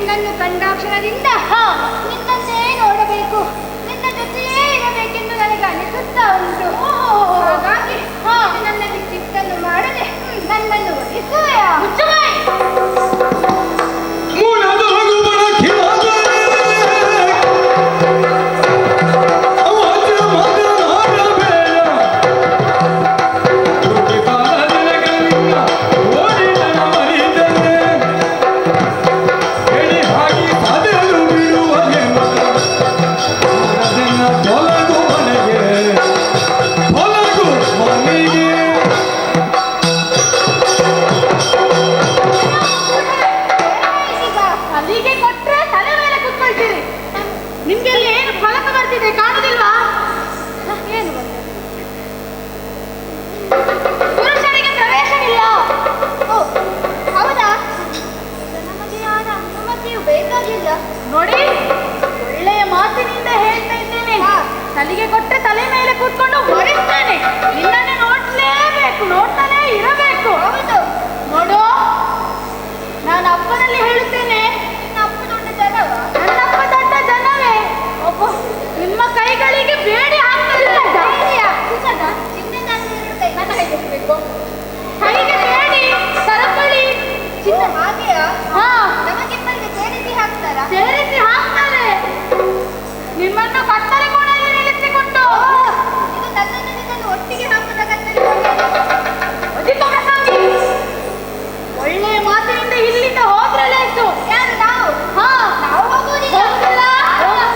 ನಿನ್ನನ್ನು ಕಂಡಾಕ್ಷಣದಿಂದ ನಿನ್ನನ್ನೇ ನೋಡಬೇಕು, ನಿನ್ನ ಜೊತೆಯೇ ಇರಬೇಕೆಂದು ನನಗೆ ಅನಿಸುತ್ತಾ ಉಂಟು. ಹಾಗಾಗಿ ನನ್ನಲ್ಲಿ ಸಿಟ್ಟನ್ನು ಮಾಡದೆ ನನ್ನನ್ನು ವಹಿಸುವೆಯಾ? ನೋಡಿ, ಒಳ್ಳೆಯ ಮಾತಿನಿಂದ ಹೇಳ್ತಾ ಇದ್ದೇನೆ. ತಲೆಗೆ ಕೊಟ್ಟರೆ ತಲೆ ಮೇಲೆ ಕೂತ್ಕೊಂಡು ಹೊರಿಸ್ತೇನೆ. ನಿನ್ನನ್ನು ನೋಡ್ಲೇಬೇಕು, ನೋಡ್ತಾನೆ ಇರಬೇಕು. ಹೌದು, ನೋಡು, ನಾನು ಅಪ್ಪನಲ್ಲಿ ಹೇಳುತ್ತೇನೆ. ನಿನ್ನ ಅಪ್ಪ ದೊಡ್ಡ ಜನವ? ನನ್ನಪ್ಪ ದೊಡ್ಡ ಜನವೇ. ಒಬ್ಬ ನಿಮ್ಮ ಕೈಗಳಿಗೆ ಬೇಡಿ ಹಾಕ್ತಿಲ್ಲ. ಚಿನ್ನ ನನ್ನ ಕೈಗೆಬೇಕು. ಕೈಗೆ ಬೇಡಿ ಸರಪಳಿ ಚಿನ್ನ ಹಾಗೆಯಾ? ಹಾ, ನಮಗಿಬ್ಬರಿಗೆ ಸೇರಿಸಿ ಹಾಕ್ತಾರಾ? ಸೇರಿಸಿ ಹಾಕ್ತಾರೆ. ನಿಮ್ಮನ್ನು ಕತ್ತಲೆ ಕೋಣೆಯಲ್ಲಿ ನಿಲ್ಲಿಸಿಕೊಂಡು ಇದು ನನ್ನನ್ನು ನಿನ್ನನ್ನು ಒಟ್ಟಿಗೆ ಹಾಕುದ ಕತ್ತಲೆ. ಒಳ್ಳೆಯ ಮಾತಿನಿಂದ ಇಲ್ಲಿಂದ ಹೋದ್ರಲ್ಲೇ ಇತ್ತು. ಯಾರು? ನಾವು? ಹಾ, ನಾವು ಹೋಗುವುದಿಲ್ಲ.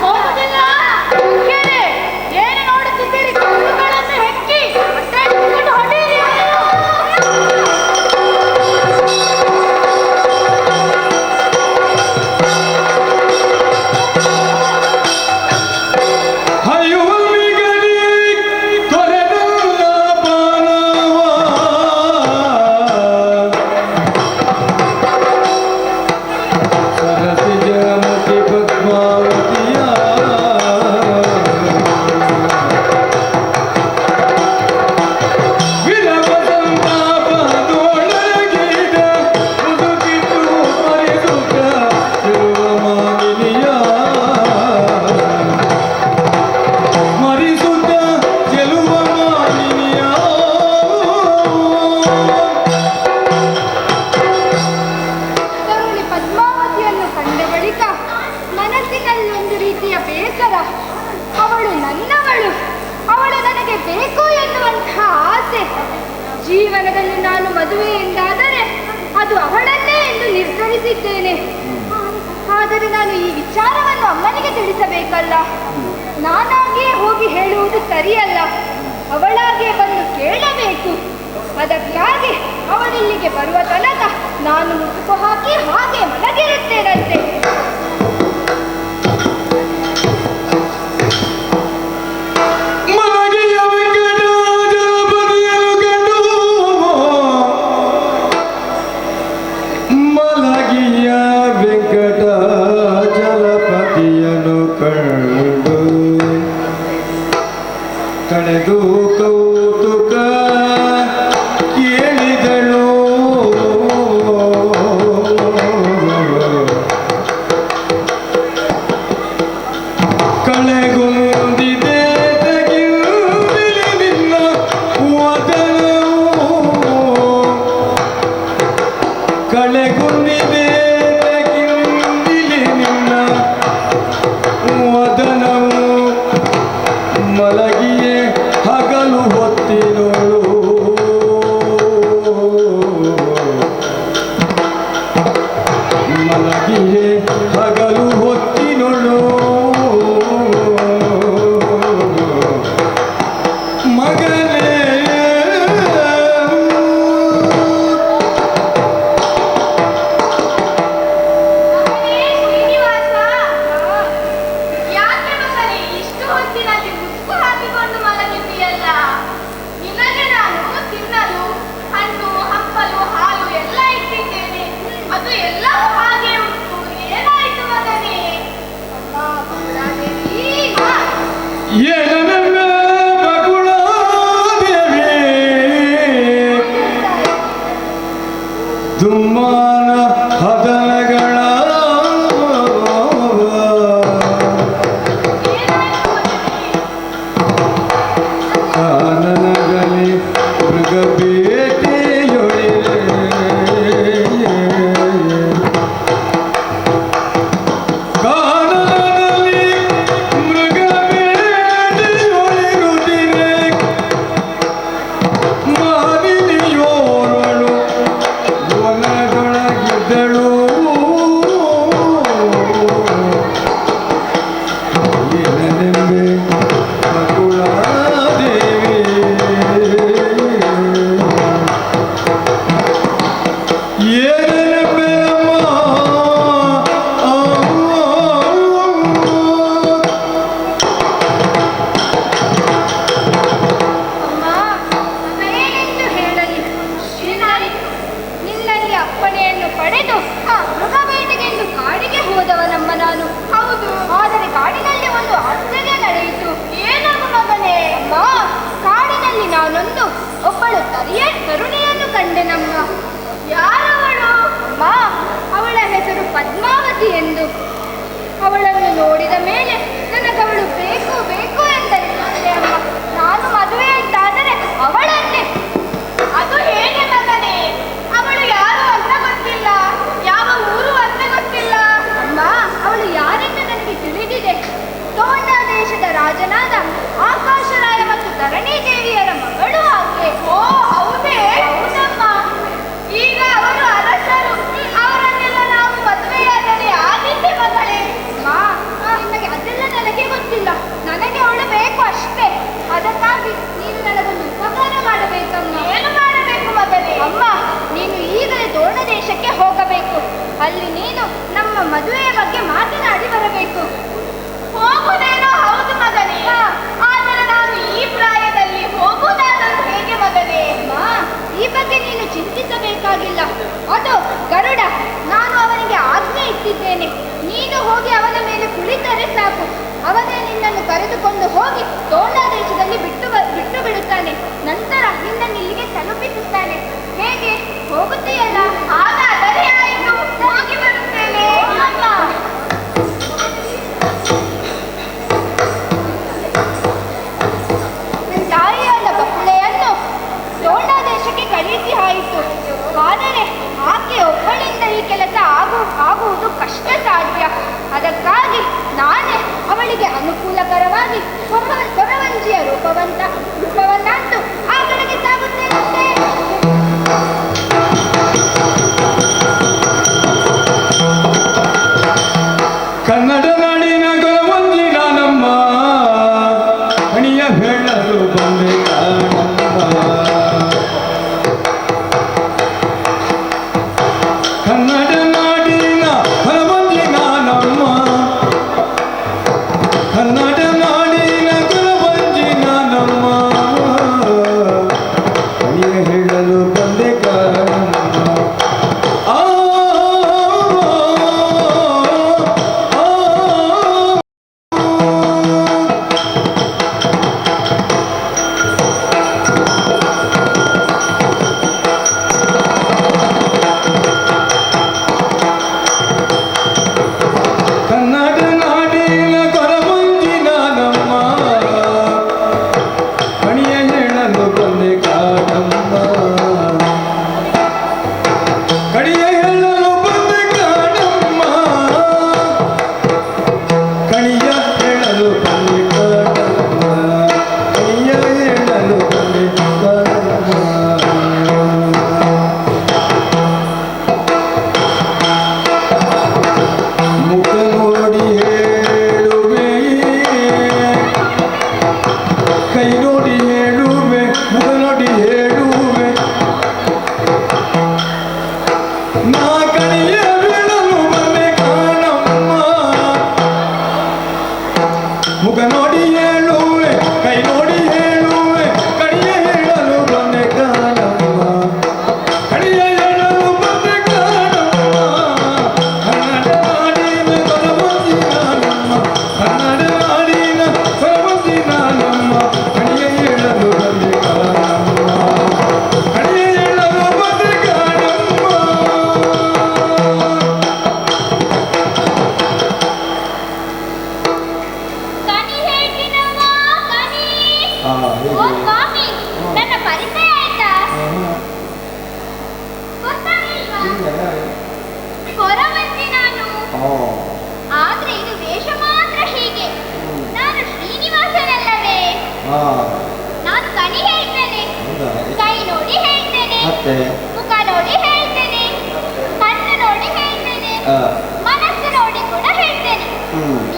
ಹೋಗುದಿಲ್ಲ. ಮುಖ್ಯರೇ, ಏನು ನೋಡುತ್ತಿದ್ದೀರಿ? ಕಲ್ಲುಗಳನ್ನು ಹೆಕ್ಕಿ ಹೊಟ್ಟೆ ಹಿಡ್ಕೊಂಡು ಹೊಡೆಯಿರಿ. ಜೀವನದಲ್ಲಿ ನಾನು ಮದುವೆ ಎಂದಾದರೆ ಅದು ಅವಳನ್ನೇ ಎಂದು ನಿರ್ಧರಿಸಿದ್ದೇನೆ. ಆದರೆ ನಾನು ಈ ವಿಚಾರವನ್ನು ಅಮ್ಮನಿಗೆ ತಿಳಿಸಬೇಕಲ್ಲ. ನಾನಾಗಿಯೇ ಹೋಗಿ ಹೇಳುವುದು ಸರಿಯಲ್ಲ, ಅವಳಾಗಿಯೇ ಬಂದು ಕೇಳಬೇಕು. ಅದಕ್ಕಾಗಿ ಅವಳಿಲ್ಲಿಗೆ ಬರುವ ತನಕ ನಾನು ಮುಸುಕು ಹಾಕಿ ಹಾಗೆ ಮಲಗಿರುತ್ತೇನಂತೆ. ಕಳೆದು ಕೌತುಕ ಕೇಳಿದಳು, ಕಳೆಗುಂದಿದೆ ತಗಿಂದಿಲಿ ನಿನ್ನ ವದನವು, ಕಳೆಗುಂದಿದೆ ತಗಿಂದಿಲಿ ನಿನ್ನ ವದನವು, ಮಲಗಿಯೇ ಹಗಲು ಹೊತ್ತಿನೋಳು, ಮಲಗಿಯೇ ಹಗಲು ಹೊತ್ತಿನೋಳು, ಮಗನೇ ಶ್ರೀನಿವಾಸ, ಯಾಕೆ ಮಗನೇ ಇಷ್ಟು ಹೊತ್ತಿನಲ್ಲಿ ಮುಸುಕು ಹಾಕಿಕೊಂಡು ಮಲಗಿದ್ದೀಯಲ್ಲ? ನಿನಗೆ ನಾನು ತಿನ್ನಲು ಹಣ್ಣು ಹಂಪಲು ಹಾಲು ಎಲ್ಲ ಇಟ್ಟಿದ್ದೇನೆ. ಅದು ಎಲ್ಲವೂ ಹಾಗೆ ಉಂಟು. ಏನಾಯ್ತು ಮಗನೇ? ಏನನ್ನ ಬಕುಳಾದೇವಿ ದುಮ್ಮಾನ ಹದನಗಳ ಪದ್ಮಾವತಿ ಎಂದು. ಅವಳನ್ನು ನೋಡಿದ ಮೇಲೆ ನನಗವಳು ಬೇಕು ಬೇಕು ಎಂದನಿಸುತ್ತದೆ ಅಮ್ಮ. ನಾನು ಮದುವೆ ಅಂತಾದರೆ ಅವಳನ್ನೇ. ಅದು ಹೇಗೆ ಮಗನೇ? ಅವಳು ಯಾರು ಅಂತ ಗೊತ್ತಿಲ್ಲ, ಯಾವ ಊರು ಅಂತ ಗೊತ್ತಿಲ್ಲ. ಅಮ್ಮ, ಅವಳು ಯಾರೆಂದು ನನಗೆ ತಿಳಿದಿದೆ. ತೋಂಡ ದೇಶದ ರಾಜನಾದ ಆಕಾಶರಾಯ ಮತ್ತು ಧರಣಿ ದೇವಿಯರ ಮಗಳು ಆಕೆ. ಓ ಹೌದೇ? ಹೌದಮ್ಮ. ಈಗ ಅವರು ಅರಸರು. ಅವರನ್ನೆಲ್ಲ ನಾವು ಮದುವೆಯಾದರೆ ಆಗಿದ್ದೆ ಮಗಳೇ. ನಿಮಗೆ ಅದೆಲ್ಲ ನನಗೆ ಗೊತ್ತಿಲ್ಲ. ನನಗೆ ಅವಳು ಬೇಕು ಅಷ್ಟೇ. ಅದಕ್ಕಾಗಿ ನೀನು ನನಗೊಂದು ಉಪಕಾರ ಮಾಡಬೇಕಮ್ಮ. ಏನು ಮಾಡಬೇಕು ಮಗನೇ? ಅಮ್ಮ, ನೀನು ಈಗಲೇ ತೋರಣ ದೇಶಕ್ಕೆ ಹೋಗಬೇಕು. ಅಲ್ಲಿ ನೀನು ನಮ್ಮ ಮದುವೆಯ ಬಗ್ಗೆ ಮಾತನಾಡಿ ಬರಬೇಕು. ಹೋಗುವುದೇನೋ ಹೌದು ಮಗನೇ, ಆದರೆ ನಾನು ಈ ಪ್ರಾಯದಲ್ಲಿ ಹೋಗುವುದಾದರೂ ಹೇಗೆ ಮಗನೇ? ಅಮ್ಮ, ಈ ಬಗ್ಗೆ ನೀನು ಚಿಂತಿಸಬೇಕಾಗಿಲ್ಲ. ಅದು ಗರುಡ. ನಾನು ಅವನಿಗೆ ಆಜ್ಞೆ ಇಟ್ಟಿದ್ದೇನೆ. ನೀನು ಹೋಗಿ ಅವನ ಮೇಲೆ ಕುಳಿತರೆ ಸಾಕು. ಅವನೇ ನಿನ್ನನ್ನು ಕರೆದುಕೊಂಡು ಹೋಗಿ ತೋಂಡ ದೇಶದಲ್ಲಿ ಬಿಟ್ಟು ಬಿಡುತ್ತಾನೆ. ನಂತರ ನಿನ್ನನ್ನು ಇಲ್ಲಿಗೆ ತಲುಪಿಸುತ್ತಾನೆ. ಹೇಗೆ, ಹೋಗುತ್ತೀಯಲ್ಲ? ಹಾಗಾದರೆ ಆಯಿತು, ಹೋಗಿ ಬರುತ್ತೇನೆ. ಅಮ್ಮ, ತಾಯಿಯಾದ ಬಕುಳೆಯನ್ನು ತೋಂಡ ದೇಶಕ್ಕೆ ಕಳುಹಿಸಿ ಆಯಿತು. ಆದರೆ ಆಕೆ ಒಬ್ಬಳಿಂದ ಈ ಕೆಲಸ ಆಗುವುದು ಕಷ್ಟ ಸಾಧ್ಯ. ಅದಕ್ಕಾಗಿ ನಾನೇ ಅವಳಿಗೆ ಅನುಕೂಲಕರವಾಗಿ ಕೊರವಂಜಿಯ ರೂಪವನ್ನಂತೂ ಆ ಕಡೆಗೆ ಸಾಗುತ್ತೇನಂತೆ. ಕನ್ನಡ ನಾಡಿನ ಕೊರವಂಜಿ ನಾನಮ್ಮ, ಹಣಿಯ ಹೇಳಲು ಬಂದೆ ಕಾಣಮ್ಮ. ಕನ್ನಡ ನಾಡಿನ ಕೊರವಂಜಿ ನಾನಮ್ಮ, ಕನ್ನಡ ನಾಡಿನ ಕೊರವಂಜಿ ನಾನಮ್ಮ, ಹಣಿಯ ಹೇಳಲು ಬಂದೆ ಕಾಣಮ್ಮ. ಆ ಕನ್ನಡ ನಾಡಿನ ಕೊರವಂಜಿ ನಾನಮ್ಮ, ಹಣಿಯ ಹೇಳಲು ಬಂದೆ ಕಾಣಮ್ಮ, ಕಣಿಯ ಹೇಳಲು ಬಂದೆ ಕಾಣಮ್ಮ, ಕಣಿಯ ಹೇಳಲು ಬಂದೆ ಕಾಣಮ್ಮ, ಕಣಿಯ ಹೇಳಲು ಬಂದೆ ಕಾಣಮ್ಮ. ಮುಖ ನೋಡಿ ಹೇಳುವೆ, ಕೈ ನೋಡಿ ಹೇಳುವೆ, ಮುಖ ನೋಡಿ ಹೇಳುವೆ, ನಾ ಕಣಿಯ ಬೀಳಲು ಬಂದೆ ಕಾಣಮ್ಮ. ಮುಖ ನೋಡಿ ಹೇಳುವೆ, ಕೈ ನೋಡಿ ಹೇಳುವೆ, ಕಣಿಯ ಹೇಳಲು ಬಂದೆ ಕಾಣಮ್ಮ, ಕಣಿಯ ಹೇಳಲು ಬಂದೆ ಕಾಣಮ್ಮ. ಕನ್ನಡ ನಾಡಿನ ಕೊರವಂಜಿ ನಾನಮ್ಮ, ಕನ್ನಡ ನಾಡಿನ ಕೊರವಂಜಿ ನಾನಮ್ಮ, ಕಣಿಯ ಹೇಳಲು ಬಂದೆ ಕಾಣಮ್ಮ, ಕಣಿಯ ಹೇಳಲು ಬಂದೆ ಕಾಣಮ್ಮ. ಕಣಿ ಹೇಳ್ತೀನವ್ವ, ಕಣಿ. ಓ ಸ್ವಾಮಿ, ನನ್ನ ಪರಿಚಯ ಆಯ್ತಾ? ಗೊತ್ತಾಗಿಲ್ವಾ? ಕೊರವಂಜಿ ನಾನು. ಆದ್ರೆ ಇದು ವೇಷ ಮಾತ್ರ ಹೀಗೆ. ನಾನು ಶ್ರೀನಿವಾಸನಲ್ಲವೇ? ನಾನು ಕಣಿ ಹೇಳ್ತೇನೆ, ಕೈ ನೋಡಿ ಹೇಳ್ತೇನೆ, ಮುಖ ನೋಡಿ ಹೇಳ್ತೇನೆ, ಕಣ್ಣು ನೋಡಿ ಹೇಳ್ತೇನೆ, ಮನಸ್ಸು ನೋಡಿ ಕೂಡ ಹೇಳ್ತೇನೆ,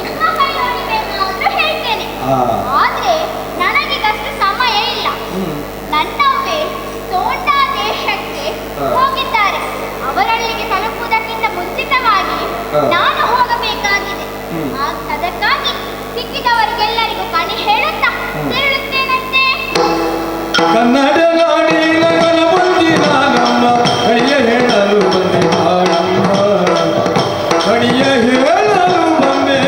ನಿಮ್ಮ ಕೈ ನೋಡಿ ಬೇಕಾದ್ರೂ ಹೇಳ್ತೇನೆ. ಆದ್ರೆ ನನಗೀಗಷ್ಟು ಸಮಯ ಇಲ್ಲ. ನನ್ನವೇ ತೋಂಡ ದೇಶಕ್ಕೆ ಹೋಗಿದ್ದಾರೆ. ಅವರಲ್ಲಿಗೆ ತಲುಪುವುದಕ್ಕಿಂತ ಮುಂಚಿತವಾಗಿ ನಾನು ಹೋಗಬೇಕಾಗಿದೆ. ಅದಕ್ಕಾಗಿ ಸಿಕ್ಕಿದವರಿಗೆಲ್ಲರಿಗೂ ಕಣಿ ಹೇಳುತ್ತಾ ತೆರಳುತ್ತೇನಂತೆ. ಕನ್ನಡ ನಾಡಿನ ಕೊರವಂಜಿ ನಾನಮ್ಮ, ಕಣಿಯ ಹೇಳಲು ಬಂದೆ ಕಾಣಮ್ಮ, ಕಣಿಯ ಹೇಳಲು ಬಂದೆ.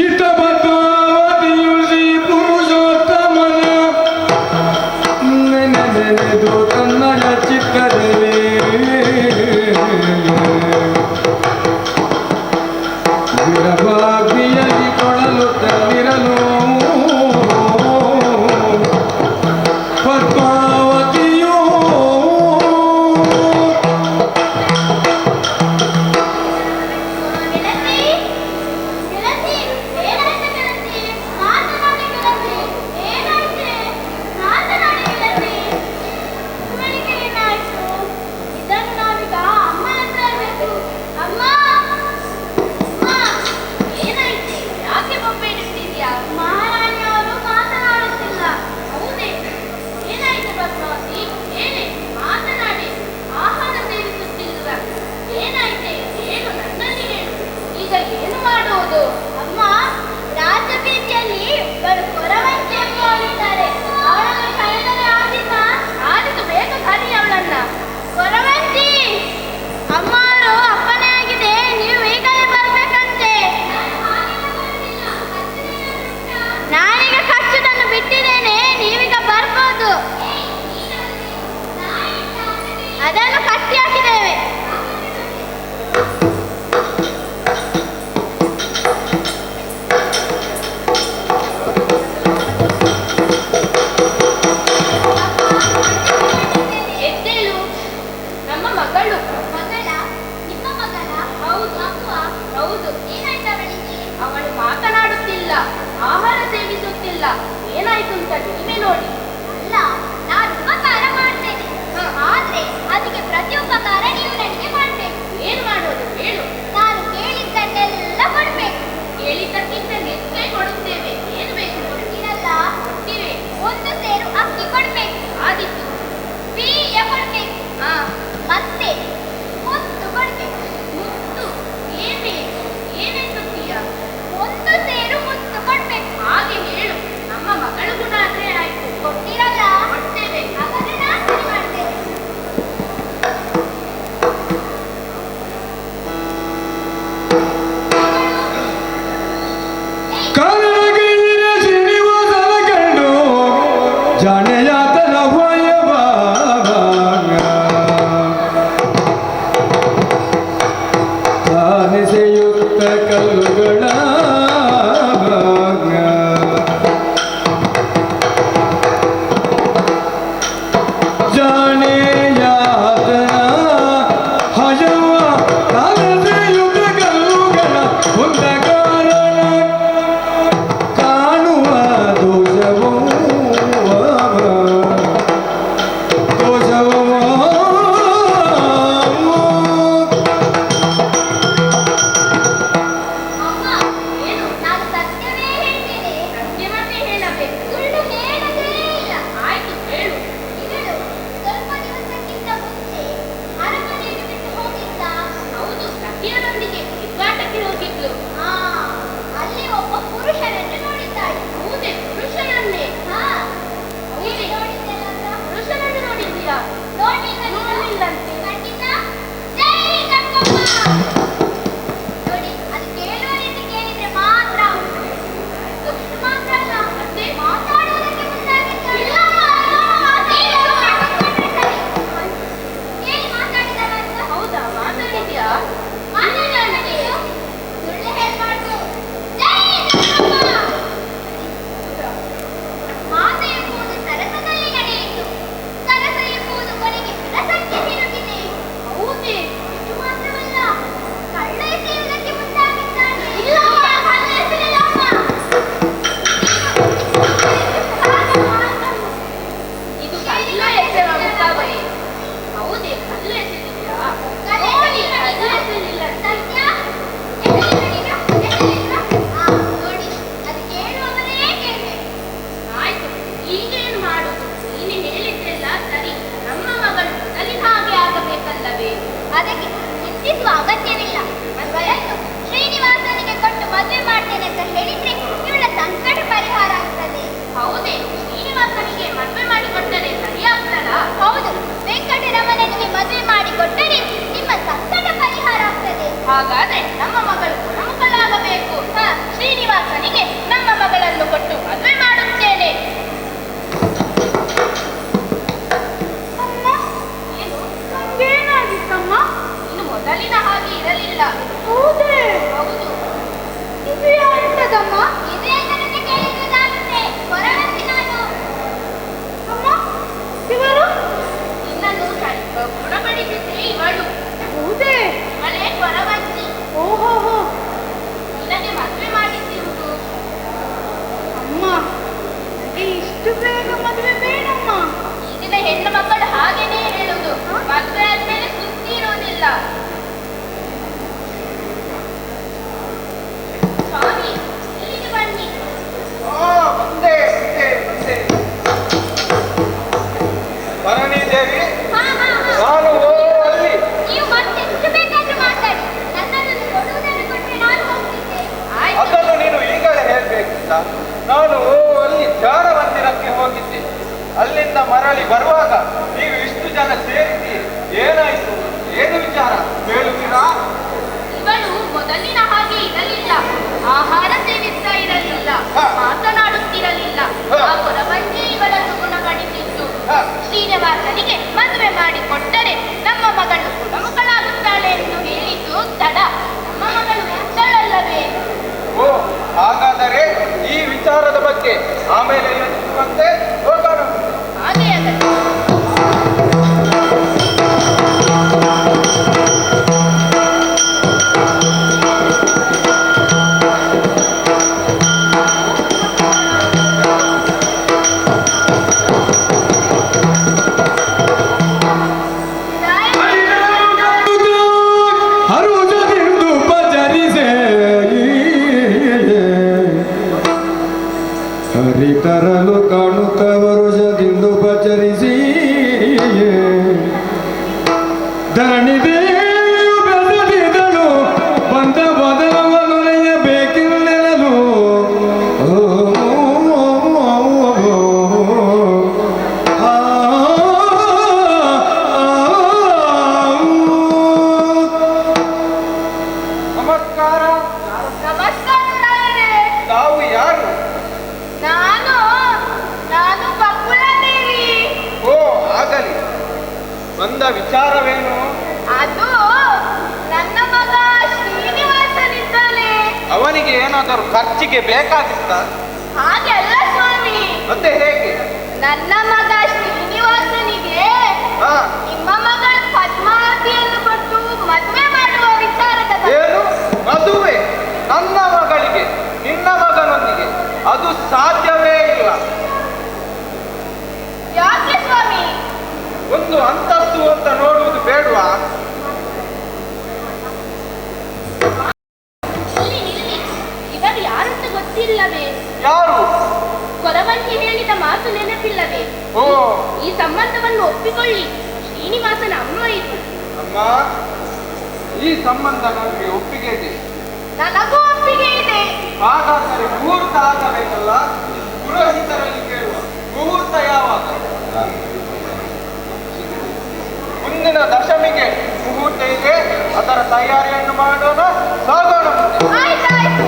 ಇತ ಪದ್ಮಾವತಿಯು ಶ್ರೀ ಪುರುಷೋತ್ತಮನ ನೆನೆದು ಕನ್ನಡ ಅದಕ್ಕೆ ಚಿಂತಿಸುವ ಅಗತ್ಯವಿಲ್ಲ. ಮಗಳನ್ನು ಶ್ರೀನಿವಾಸನಿಗೆ ಕೊಟ್ಟು ಮದುವೆ ಮಾಡ್ತೇನೆ ಅಂತ ಹೇಳಿದ್ರೆ ಇವಳ ಸಂಕಟ ಪರಿಹಾರ ಆಗ್ತದೆ. ಹೌದೇ? ಶ್ರೀನಿವಾಸನಿಗೆ ಮದುವೆ ಮಾಡಿಕೊಟ್ಟರೆ ಸರಿಯಾಗ್ತದ? ಹೌದು, ವೆಂಕಟರಮಣನಿಗೆ ಮದುವೆ ಮಾಡಿಕೊಟ್ಟರೆ ನಿಮ್ಮ ಸಂಕಟ ಪರಿಹಾರ ಆಗ್ತದೆ. ಹಾಗಾದ್ರೆ ನಮ್ಮ ಮಗಳು ಗುಣಮುಖಳಾಗಬೇಕು. ಶ್ರೀನಿವಾಸನಿಗೆ ನಮ್ಮ ಮಗಳನ್ನು ಕೊಟ್ಟು ಮದುವೆ ಮಾಡುತ್ತೇನೆ. ಅಮ್ಮ, ಏನು? ಏನಾಗಿತ್ತಮ್ಮ? ಇನ್ನು ಮೊದಲಿನ ಹಾಗೆ ಇರಲಿಲ್ಲ. ಹೌದೇ? ಹೌದು. ಇದು ಯಾರದಮ್ಮ? ಇದೇ ನನಗೆ ಕೇಳಿಸುವುದಾಗುತ್ತೆ. ಹೊರಬಂದಿ ನಾನು. ಅಮ್ಮ, ಇವರು ನಿನ್ನನ್ನು ಗುಣಪಡಿಸಿದ್ರೆ ಇವಳು. ಹೌದೇ? ಇವಳೇ ಹೊರಬಂದಿ. ಓಹೋ, ನಿನಗೆ ಮದುವೆ ಮಾಡಿಸಿರುವುದು. ಅಮ್ಮ, ನನಗೆ ಇಷ್ಟು ಬೇಗ ಮದುವೆ ಬೇಡಮ್ಮ. ಈಗಿನ ಹೆಣ್ಣು ಮಕ್ಕಳು ಹಾಗೇನೇ ಹೇಳುವುದು. ಮದುವೆ ಆದ್ಮೇಲೆ ಸುದ್ದಿ ಇರುವುದಿಲ್ಲ. ಸ್ವಾಮಿ, ಇಲ್ಲಿಗೆ ಬನ್ನಿ. ಬಂದೆ ಬಂದೆ ಬಂದೆ. ಭರಣಿ ದೇವಿ, ಹಾ, ಹಾ, ಹಾ. ನಾನು ಅಲ್ಲಿ ನೀವು ಮತ್ತೆ ಎಷ್ಟು ಬೇಕಾದ್ರೂ ಮಾತಾಡಿ. ನನ್ನನ್ನು ಕೊಡುವುದನ್ನು ಕೊಟ್ಟರೆ ನಾನು ಹೋಗ್ತಿದ್ದೆ. ಆಯ್ತು. ಅದನ್ನು ನೀನು ಈಗಲೇ ಹೇಳ್ಬೇಕಿಲ್ಲ. ನಾನು ಅಲ್ಲಿ ಧ್ಯಾನ ಮಂದಿರಕ್ಕೆ ಹೋಗಿದ್ದೆ. ಅಲ್ಲಿಂದ ಮರಳಿ ಬರುವಾಗ ನೀವು ಇಷ್ಟು ಜನ ಸೇರಿದ್ದೀರಿ. ಏನಾಯ್ತು? ಏನು ವಿಚಾರ ಹೇಳುತ್ತೀರಾ? ಇವಳು ಮೊದಲಿನ ಹಾಗೆ ಇರಲಿಲ್ಲ. ಆಹಾರ ಸೇವಿಸ್ತಾ ಇರಲಿಲ್ಲ, ಹ. ಮಾತನಾಡುತ್ತಿರಲಿಲ್ಲ. ಹ. ಆ ಹೊರಬಂದೇ ಇವಳನ್ನು ಗುಣಪಡಿಸಿದ್ದು. ಹ. ಶ್ರೀನಿವಾಸನಿಗೆ ಮದುವೆ ಮಾಡಿಕೊಟ್ಟರೆ ನಮ್ಮ ಮಗಳು ಗುಣಮುಖಳಾಗುತ್ತಾಳೆ ಎಂದು ಹೇಳಿದ್ದು ತಡ. ನಮ್ಮ ಮಗಳು ಹುಚ್ಚಳಲ್ಲವೇ? ಓ, ಹಾಗಾದರೆ ಈ ವಿಚಾರದ ಬಗ್ಗೆ ಆಮೇಲೆ ಯೋಚಿಸುವಂತೆ ಹೋಗೋಣ. ಹಾಗೆ ಆಗಲಿ. ಹರುಜದಿಂದು ಪಜರಿಸೆ ಹರಿತರಲು ಕಾಣುತ್ತ ವರುಷದಿಂದ ಪಚರಿಸಿ ಧರಣಿದೇಯು ಬೆಸದಿದಳು ಬಂದ ಬದಲವನೊಳೆಯಬೇಕೆನ್ನೆರಲು ನಮಸ್ಕಾರ. ನಮಸ್ಕಾರ ರಾಯರೇ. ತಾವು ಯಾರು? ನಾನು ಬಕುಳಾದೇವಿ. ಓ, ಆಗಲಿ. ಬಂದ ವಿಚಾರವೇನು? ಅದು ನನ್ನ ಮಗ ಶ್ರೀನಿವಾಸನಿದ್ದಾನೆ. ಅವನಿಗೆ ಏನಾದರೂ ಖರ್ಚಿಗೆ ಬೇಕಾಗಿತ್ತ? ಹಾಗೆ ಅಲ್ಲ ಸ್ವಾಮಿ. ಮತ್ತೆ ಹೇಗೆ? ನನ್ನ ಮಗ ಶ್ರೀನಿವಾಸನಿಗೆ ಹಾ, ನಿಮ್ಮ ಮಗಳ ಪದ್ಮಾವತಿಯನ್ನು ಕೊಟ್ಟು ಮದುವೆ ಮಾಡುವ ವಿಚಾರದ ಬಗ್ಗೆ. ಏನು ಮದುವೆ? ನನ್ನ ಮಗಳಿಗೆ ನಿನ್ನ ಮಗನೊಂದಿಗೆ? ಅದು ಸಾಧ್ಯವೇ ಇಲ್ಲ. ಯಾಕೆ ಸ್ವಾಮಿ? ಒಂದು ಅಂತಸ್ತು ಅಂತ ನೋಡುವುದು ಬೇಡವಾ? ಇಲ್ಲಿ ನಿಲ್ಲಿ. ಇವರು ಯಾರಂತ ಗೊತ್ತಿಲ್ಲವೇ? ಯಾರು? ಕೊರವಂಜಿ ಹೇಳಿದ ಮಾತು ನೆನಪಿಲ್ಲವೇ? ಓ, ಈ ಸಂಬಂಧವನ್ನು ಒಪ್ಪಿಕೊಳ್ಳಿ. ಶ್ರೀನಿವಾಸನ ಅಮ್ಮ ಇದು. ಅಮ್ಮ, ಈ ಸಂಬಂಧ ನನಗೆ ಒಪ್ಪಿಗೆ ಇದೆ. ನನಗೂ ಒಪ್ಪಿಗೆ ಇದೆ. ಹಾಗಾದರೆ ಮುಹೂರ್ತ ಆಗಬೇಕಲ್ಲ? ಪುರೋಹಿತರಲ್ಲಿ ಕೇಳುವ. ಮುಹೂರ್ತ ಯಾವಾಗ? ಮುಂದಿನ ದಶಮಿಗೆ ಮುಹೂರ್ತ ಇದೆ. ಅದರ ತಯಾರಿಯನ್ನು ಮಾಡೋಣ, ಸಾಗೋಣ ಮುಂದೆ. ಆಯ್ತಾಯ್ತು.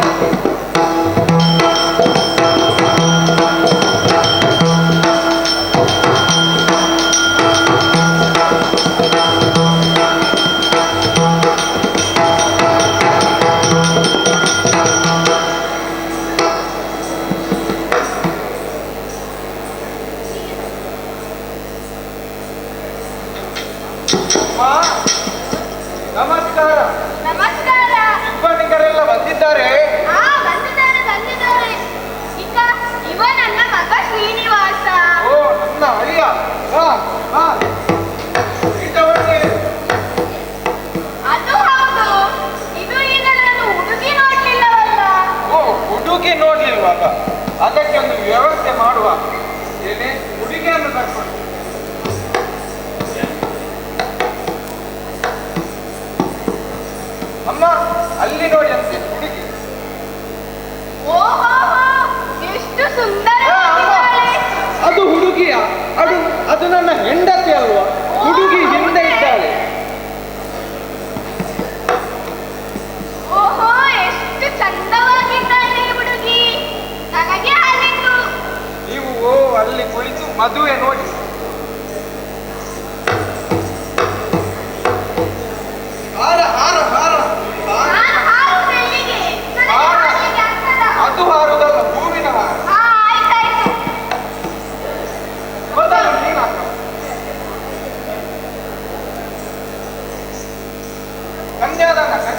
ಅಮ್ಮ, ನಮಸ್ಕಾರ. ನಮಸ್ಕಾರ. ಇಬ್ಬನಿಗರೆಲ್ಲ ಬಂದಿದ್ದಾರೆ. ಬಂದಿದ್ದಾರೆ. ಇವ ನನ್ನ ಮಗ ಶ್ರೀನಿವಾಸ. ಓ, ನನ್ನ ಅಳಿಯ. ಹಾ, ಹಾ. ಇದ್ದವನಿಗೆ ಅದು ಹೌದು. ಇದು ಈಗ ನಾನು ಹುಡುಗಿ ನೋಡ್ಲಿಲ್ಲವಲ್ಲ. ಓ, ಹುಡುಗಿ ನೋಡ್ಲಿಲ್ವಾಗ? ಅದಕ್ಕೆ ಒಂದು ವ್ಯವಸ್ಥೆ ಮಾಡುವ. ಏನೇ ಹುಡುಗಿಯನ್ನು ಕರ್ಕೊಂಡು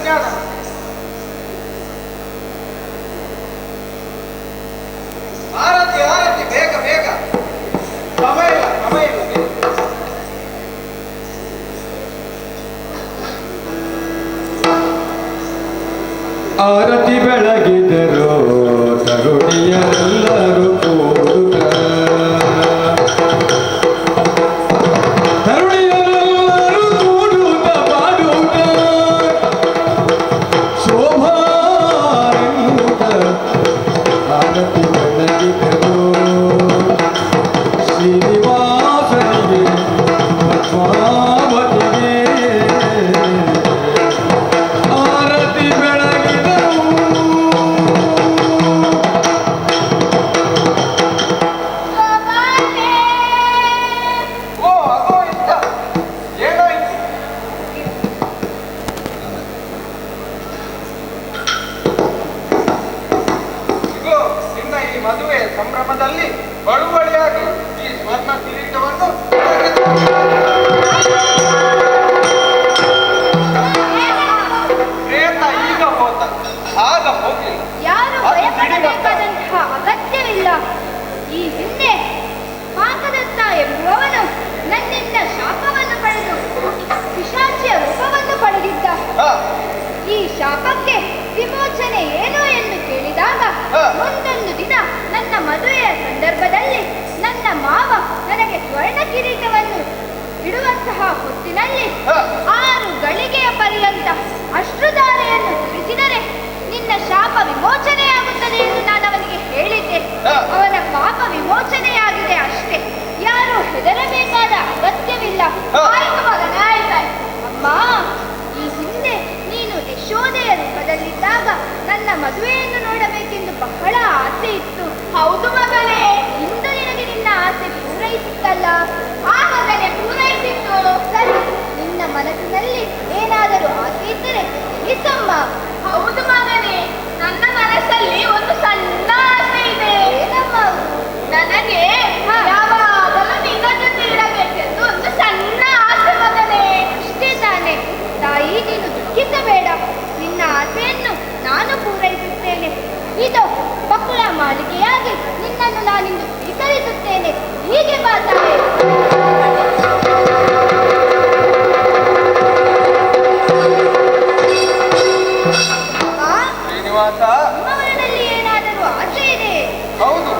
ಕನ್ಯಾದಾನ. ಆರತಿ ಆರತಿ, ಬೇಗ ಬೇಗ, ಸಮಯ ಇಲ್ಲ ಸಮಯ ಇಲ್ಲ. ಆರತಿ ಬೆಳಗಿದರು ತರುಣಿಯರೆಲ್ಲರೂ ಕೂಡುತ್ತ, ತರುಣಿಯರೆಲ್ಲರೂ ಕೂಡುತ್ತ ಮಾಡುತ್ತ ಶೋಭಾರೆಂಬುತ್ತ ಆರತಿ ಬೆಳಗಿದರು ಶ್ರೀನಿವಾಸನಿಗೆ ಪದ್ಮಾವತಿಗೆ ಆರತಿ ಬೆಳಗಿದರು. ಓ ಆಗೋ ಇತ್ತ, ಏನಾಯ್ತು? ಇಗೋ ನಿನ್ನ ಈ ಮದುವೆ ಸಂಭ್ರಮದಲ್ಲಿ ಬಳುವಳಿಯಾಗಿ ಈ ಸ್ವರ್ಣ ಕಿರೀಟವನ್ನು ಪ್ರೇತ ಈಗ ಹೋದ, ಆಗ ಹೋಗ್ಲಿಲ್ಲ. ಯಾರು ಅದು ಭಯಪಡಬೇಕಾದಂತಹ ಅಗತ್ಯವಿಲ್ಲ. ಈ ಹಿಂದೆ ಪಾಕದತ್ತ ಎಂಬುವವನು ನನ್ನಿಂದ ಶಾಪವನ್ನು ಪಡೆದು ಪಿಶಾಚಿಯ ರೂಪವನ್ನು ಪಡೆದಿದ್ದ. ಹ, ಈ ಶಾಪಕ್ಕೆ ವಿಮೋಚನೆ ಏನು ಎಂದು ಕೇಳಿದಾಗ ಮುಂದೊಂದು ದಿನ ನನ್ನ ಮದುವೆಯ ಸಂದರ್ಭದಲ್ಲಿ ನನ್ನ ಮಾವ ನನಗೆ ಸ್ವರ್ಣ ಕಿರೀಟವನ್ನು ಇಡುವಂತಹ ಹೊತ್ತಿನಲ್ಲಿ 6 ಗಳಿಗೆಯ ಪರ್ಯಂತ ಅಶ್ರುಧಾರೆಯನ್ನು ಸುರಿಸಿದರೆ ನಿನ್ನ ಶಾಪ ವಿಮೋಚನೆಯಾಗುತ್ತದೆ ಎಂದು ನಾನು ಅವನಿಗೆ ಹೇಳಿದ್ದೆ. ಅವನ ಪಾಪ ವಿಮೋಚನೆಯಾಗಿದೆ ಅಷ್ಟೇ, ಯಾರು ಹೆದರಬೇಕಾದ ಅಗತ್ಯವಿಲ್ಲ. ಆಯ್ತು ಮಗನ, ಆಯ್ತಾಯ್ತು. ಅಮ್ಮ, ಈ ಹಿಂದೆ ನೀನು ಯಶೋದೆಯ ರೂಪದಲ್ಲಿದ್ದಾಗ ನನ್ನ ಮದುವೆಯನ್ನು ನೋಡಬೇಕೆಂದು ಬಹಳ ಆಸೆ ಇತ್ತು. ಹೌದು ಮಗನೇ, ಇಂದು ನಿನಗೆ ನಿನ್ನ ಆಸೆ ಪೂರೈಸಿತ್ತಲ್ಲ. ಆ ಮಗನೇ ಪೂರೈಸಿತ್ತು. ಸರಿ, ನಿನ್ನ ಮನಸ್ಸಿನಲ್ಲಿ ಏನಾದರೂ ಆಸೆ ಇದ್ದರೆ ತಿಳಿಸಮ್ಮ. ಹೌದು ಮಗನೇ, ನನ್ನ ಮನಸ್ಸಲ್ಲಿ ಒಂದು ಸಣ್ಣ ಆಸೆ ಇದೆ. ಏನಮ್ಮ? ನನಗೆ ಯಾವಾಗಲೂ ನಿನ್ನ ಜೊತೆ ಇರಬೇಕೆಂದು ಒಂದು ಸಣ್ಣ ಆಸೆ ಮಗನೇ. ಅಷ್ಟೇ ತಾನೆ ತಾಯಿ, ನೀನು ದುಃಖಿಸಬೇಡ. ನಿನ್ನ ಆಸೆಯನ್ನು ನಾನು ಪೂರೈಸುತ್ತೇನೆ. ಇದು ಬಕ್ಕುಳ ಮಾಳಿಗೆಯಾಗಿ ನಿನ್ನನ್ನು ನಾನಿಂದು ಸ್ವೀಕರಿಸುತ್ತೇನೆ. ಹೀಗೆ ಬಾ ತಾಯಿ. ಶ್ರೀನಿವಾಸ, ನಿಮ್ಮವರಲ್ಲಿ ಏನಾದರೂ ಆಸೆ ಇದೆ? ಹೌದು,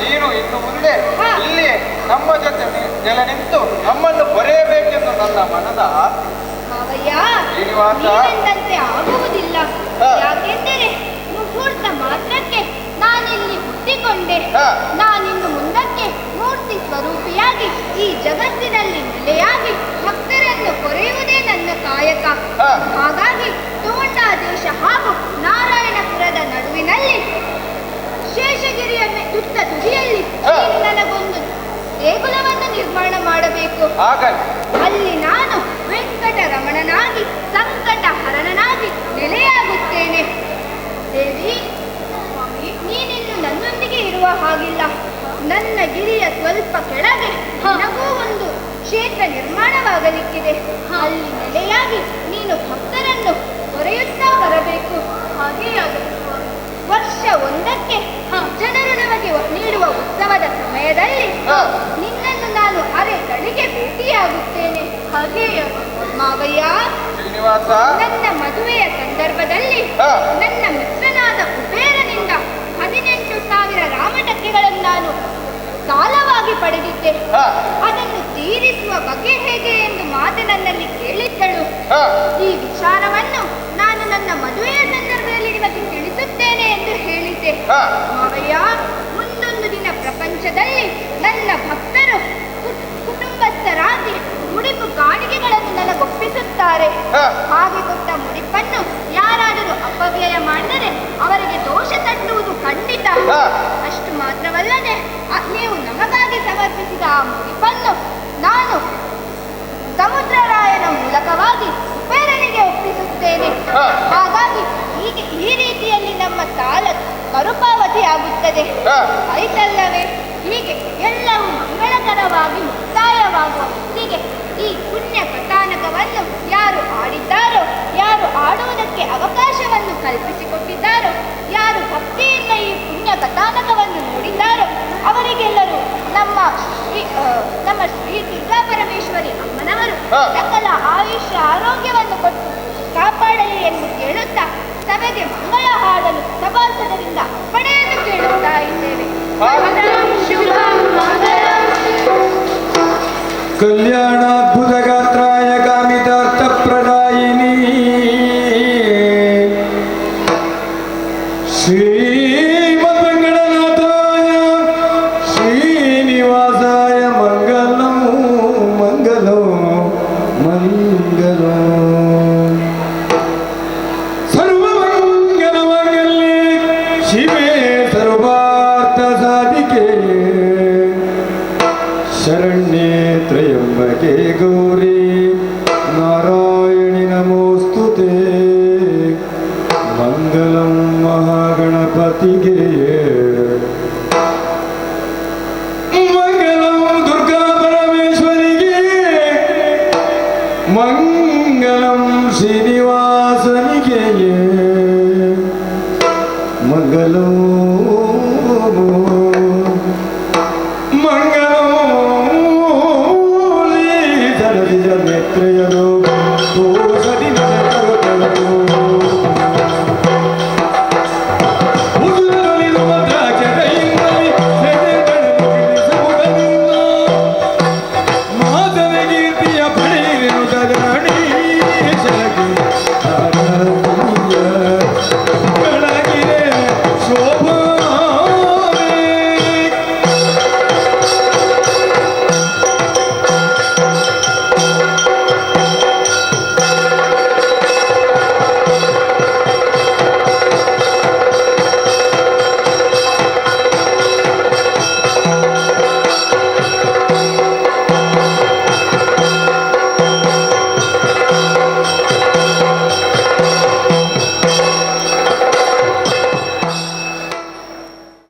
ನೀನು ಇನ್ನು ಮುಂದೆ ಇಲ್ಲಿ ನಮ್ಮ ಜೊತೆ ನೆಲೆ ನಿಂತು ನಮ್ಮನ್ನು ಬರೆಯಬೇಕೆಂದು ನನ್ನ ಮನದ ಆಸೆ. ಮಾವಯ್ಯ, ಶ್ರೀನಿವಾಸ, ನೀನೆಂದಂತೆ ಆಗುವುದಿಲ್ಲ. ಹಾ. ಯಾಕೆಂದರೆ ಮುಹೂರ್ತ ಮಾತ್ರಕ್ಕೆ ನಾನಿಲ್ಲಿ ಹುಟ್ಟಿಕೊಂಡೆ. ಹಾ. ನಾನಿನ್ನು ಮುಂದಕ್ಕೆ ಮೂರ್ತಿ ಸ್ವರೂಪಿಯಾಗಿ ಈ ಜಗತ್ತಿನಲ್ಲಿ ನೆಲೆಯಾಗಿ ಭಕ್ತರನ್ನು ಕೊರೆಯುವುದೇ ನನ್ನ ಕಾಯಕ. ಹಾ. ಹಾಗಾಗಿ ತೋಂಡಾದೇಶ ಹಾಗೂ ನಾರಾಯಣಪುರದ ನಡುವಿನಲ್ಲಿ ಶೇಷಗಿರಿಯ ತುತ್ತ ತುದಿಯಲ್ಲಿ ಹಾ. ನೀನು ನನಗೊಂದು ದೇಗುಲವನ್ನು ನಿರ್ಮಾಣ ಮಾಡಬೇಕು. ಆಗಲಿ. ಅಲ್ಲಿ ನಾನು ವೆಂಕಟರಮಣನಾಗಿ ಸಂಕಟ ಹರಣನಾಗಿ ನೆಲೆಯಾಗುತ್ತೇನೆ. ದೇವಿ, ನೀನಿನ್ನು ನನ್ನೊಂದಿಗೆ ಇರುವ ಹಾಗಿಲ್ಲ. ನನ್ನ ಗಿರಿಯ ಸ್ವಲ್ಪ ಕೆಳಗೆ ನನಗೂ ಒಂದು ಕ್ಷೇತ್ರ ನಿರ್ಮಾಣವಾಗಲಿಕ್ಕಿದೆ. ಅಲ್ಲಿ ನೆಲೆಯಾಗಿ ನೀನು ಭಕ್ತರನ್ನು ಹೊರೆಯುತ್ತಾ ಬರಬೇಕು. ಹಾಗೇ ಆಗಬೇಕು. ವರ್ಷ ಒಂದಕ್ಕೆ ಜನರು ನಮಗೆ ನೀಡುವ ಉತ್ಸವದ ಸಮಯದಲ್ಲಿ ನಿನ್ನನ್ನು ನಾನು ಅರೆಗಳಿಗೆ ಭೇಟಿಯಾಗುತ್ತೇನೆ. ಹಾಗೇ ಮಾವಯ್ಯ, ಶ್ರೀನಿವಾಸ, ನನ್ನ ಮದುವೆಯ ಸಂದರ್ಭದಲ್ಲಿ ನನ್ನ ಮಿತ್ರನಾದ ಕುಬೇರನಿಂದ 18,000 ರಾಮಟಕ್ಕೆಗಳನ್ನು ನಾನು ಸಾಲವಾಗಿ ಪಡೆದಿದ್ದೆ. ಅದನ್ನು ತೀರಿಸುವ ಬಗೆ ಹೇಗೆ ಎಂದು ಮಾತೆ ನನ್ನಲ್ಲಿ ಕೇಳಿದ್ದಳು. ಈ ವಿಚಾರವನ್ನು ನಾನು ನನ್ನ ಮದುವೆಯ ಸಂದರ್ಭದಲ್ಲಿ ನಿಮಗೆ ತಿಳಿಸುತ್ತೇನೆ ಎಂದು ಹೇಳಿದ್ದೆ. ಮಾವಯ್ಯ, ಮುಂದೊಂದು ದಿನ ಪ್ರಪಂಚದಲ್ಲಿ ನನ್ನ ಭಕ್ತರು ಕುಟುಂಬಸ್ಥರಾಗಿ ಮುಡಿಪು ಕಾಣಿಕೆಗಳನ್ನು ನನಗೊಪ್ಪಿಸುತ್ತಾರೆ. ಹಾಗೆ ಕೊಟ್ಟ ಮುಡಿಪನ್ನು ಯಾರಾದರೂ ಅಪವ್ಯಯ ಮಾಡಿದರೆ ಅವರಿಗೆ ದೋಷ ತಟ್ಟುವುದು ಖಂಡಿತ. ಅಷ್ಟು ಮಾತ್ರವಲ್ಲದೆ ನೀವು ನಮಗಾಗಿ ಸಮರ್ಪಿಸಿದ ಆ ಮುಡಿಪನ್ನು ನಾನು ಸಮುದ್ರರಾಯನ ಮೂಲಕವಾಗಿ ಕುಬೇರನಿಗೆ ಒಪ್ಪಿಸುತ್ತೇನೆ. ಹಾಗಾಗಿ ಈ ರೀತಿಯಲ್ಲಿ ನಮ್ಮ ಸಾಲ ಮರುಪಾವತಿ ಆಗುತ್ತದೆ. ಆಯ್ತಲ್ಲವೇ? ಹೀಗೆ ಎಲ್ಲವೂ ಮಂಗಳಕರವಾಗಿ ಮುಕ್ತಾಯವಾಗುವ ಹೊತ್ತಿಗೆ ಈ ಪುಣ್ಯ ಕಥಾನಕವನ್ನು ಯಾರು ಆಡಿದ್ದಾರೋ, ಯಾರು ಆಡುವುದಕ್ಕೆ ಅವಕಾಶವನ್ನು ಕಲ್ಪಿಸಿಕೊಟ್ಟಿದ್ದಾರೋ, ಯಾರು ಭಕ್ತಿಯಿಂದ ಈ ಪುಣ್ಯ ಕಥಾನಕವನ್ನು ನೋಡಿದ್ದಾರೋ ಅವರಿಗೆಲ್ಲರೂ ನಮ್ಮ ಶ್ರೀ ದುರ್ಗಾ ಪರಮೇಶ್ವರಿ ಅಮ್ಮನವರು ಹಾ. ಸಕಲ ಆಯುಷ್ಯ ಆರೋಗ್ಯವನ್ನು ಕೊಟ್ಟು ಕಾಪಾಡಲಿ ಎಂದು ಕೇಳುತ್ತಾ ಸಭೆಗೆ ಮಂಗಳ ಹಾಡಲು ಸಭಾಸದರಿಂದ ಪಡೆಯನ್ನು ಕೇಳುತ್ತಾ ಇದ್ದೇವೆ. ಕಲ್ಯಾಣಾದ್ಭುತ ಗಾತ್ರಾಯ ಕಾಮಿತಾರ್ಥ ಪ್ರದಾಯಿನಿ ಶ್ರೀಮದ್ವೆಂಕಟನಾಥಾಯ ಶ್ರೀನಿವಾಸಾಯ ಮಂಗಲಂ ಮಂಗಲಂ ಮಂಗಲಂ ಸರ್ವಮಂಗಲಮಾಂಗಲ್ಯೆ ಶಿವೆ ಸರ್ವಾರ್ಥ ಸಾಧಿಕೆ ಶರಣ್ಯೇ ತ್ರಯಂಬಕೆ ಗೌರಿ ನಾರಾಯಣಿ ನಮೋಸ್ತುತೆ ಮಂಗಲಂ ಮಹಾಗಣಪತಿಗೆ ಮಂಗಲಂ ದುರ್ಗಾ ಪರಮೇಶ್ವರಿಗೆ ಮಂಗಲಂ ಶ್ರೀನಿವಾಸನಿಗೆ ಮಂಗಲಂ ಮಂಗಲಂ ನೇತ್ರಯೋ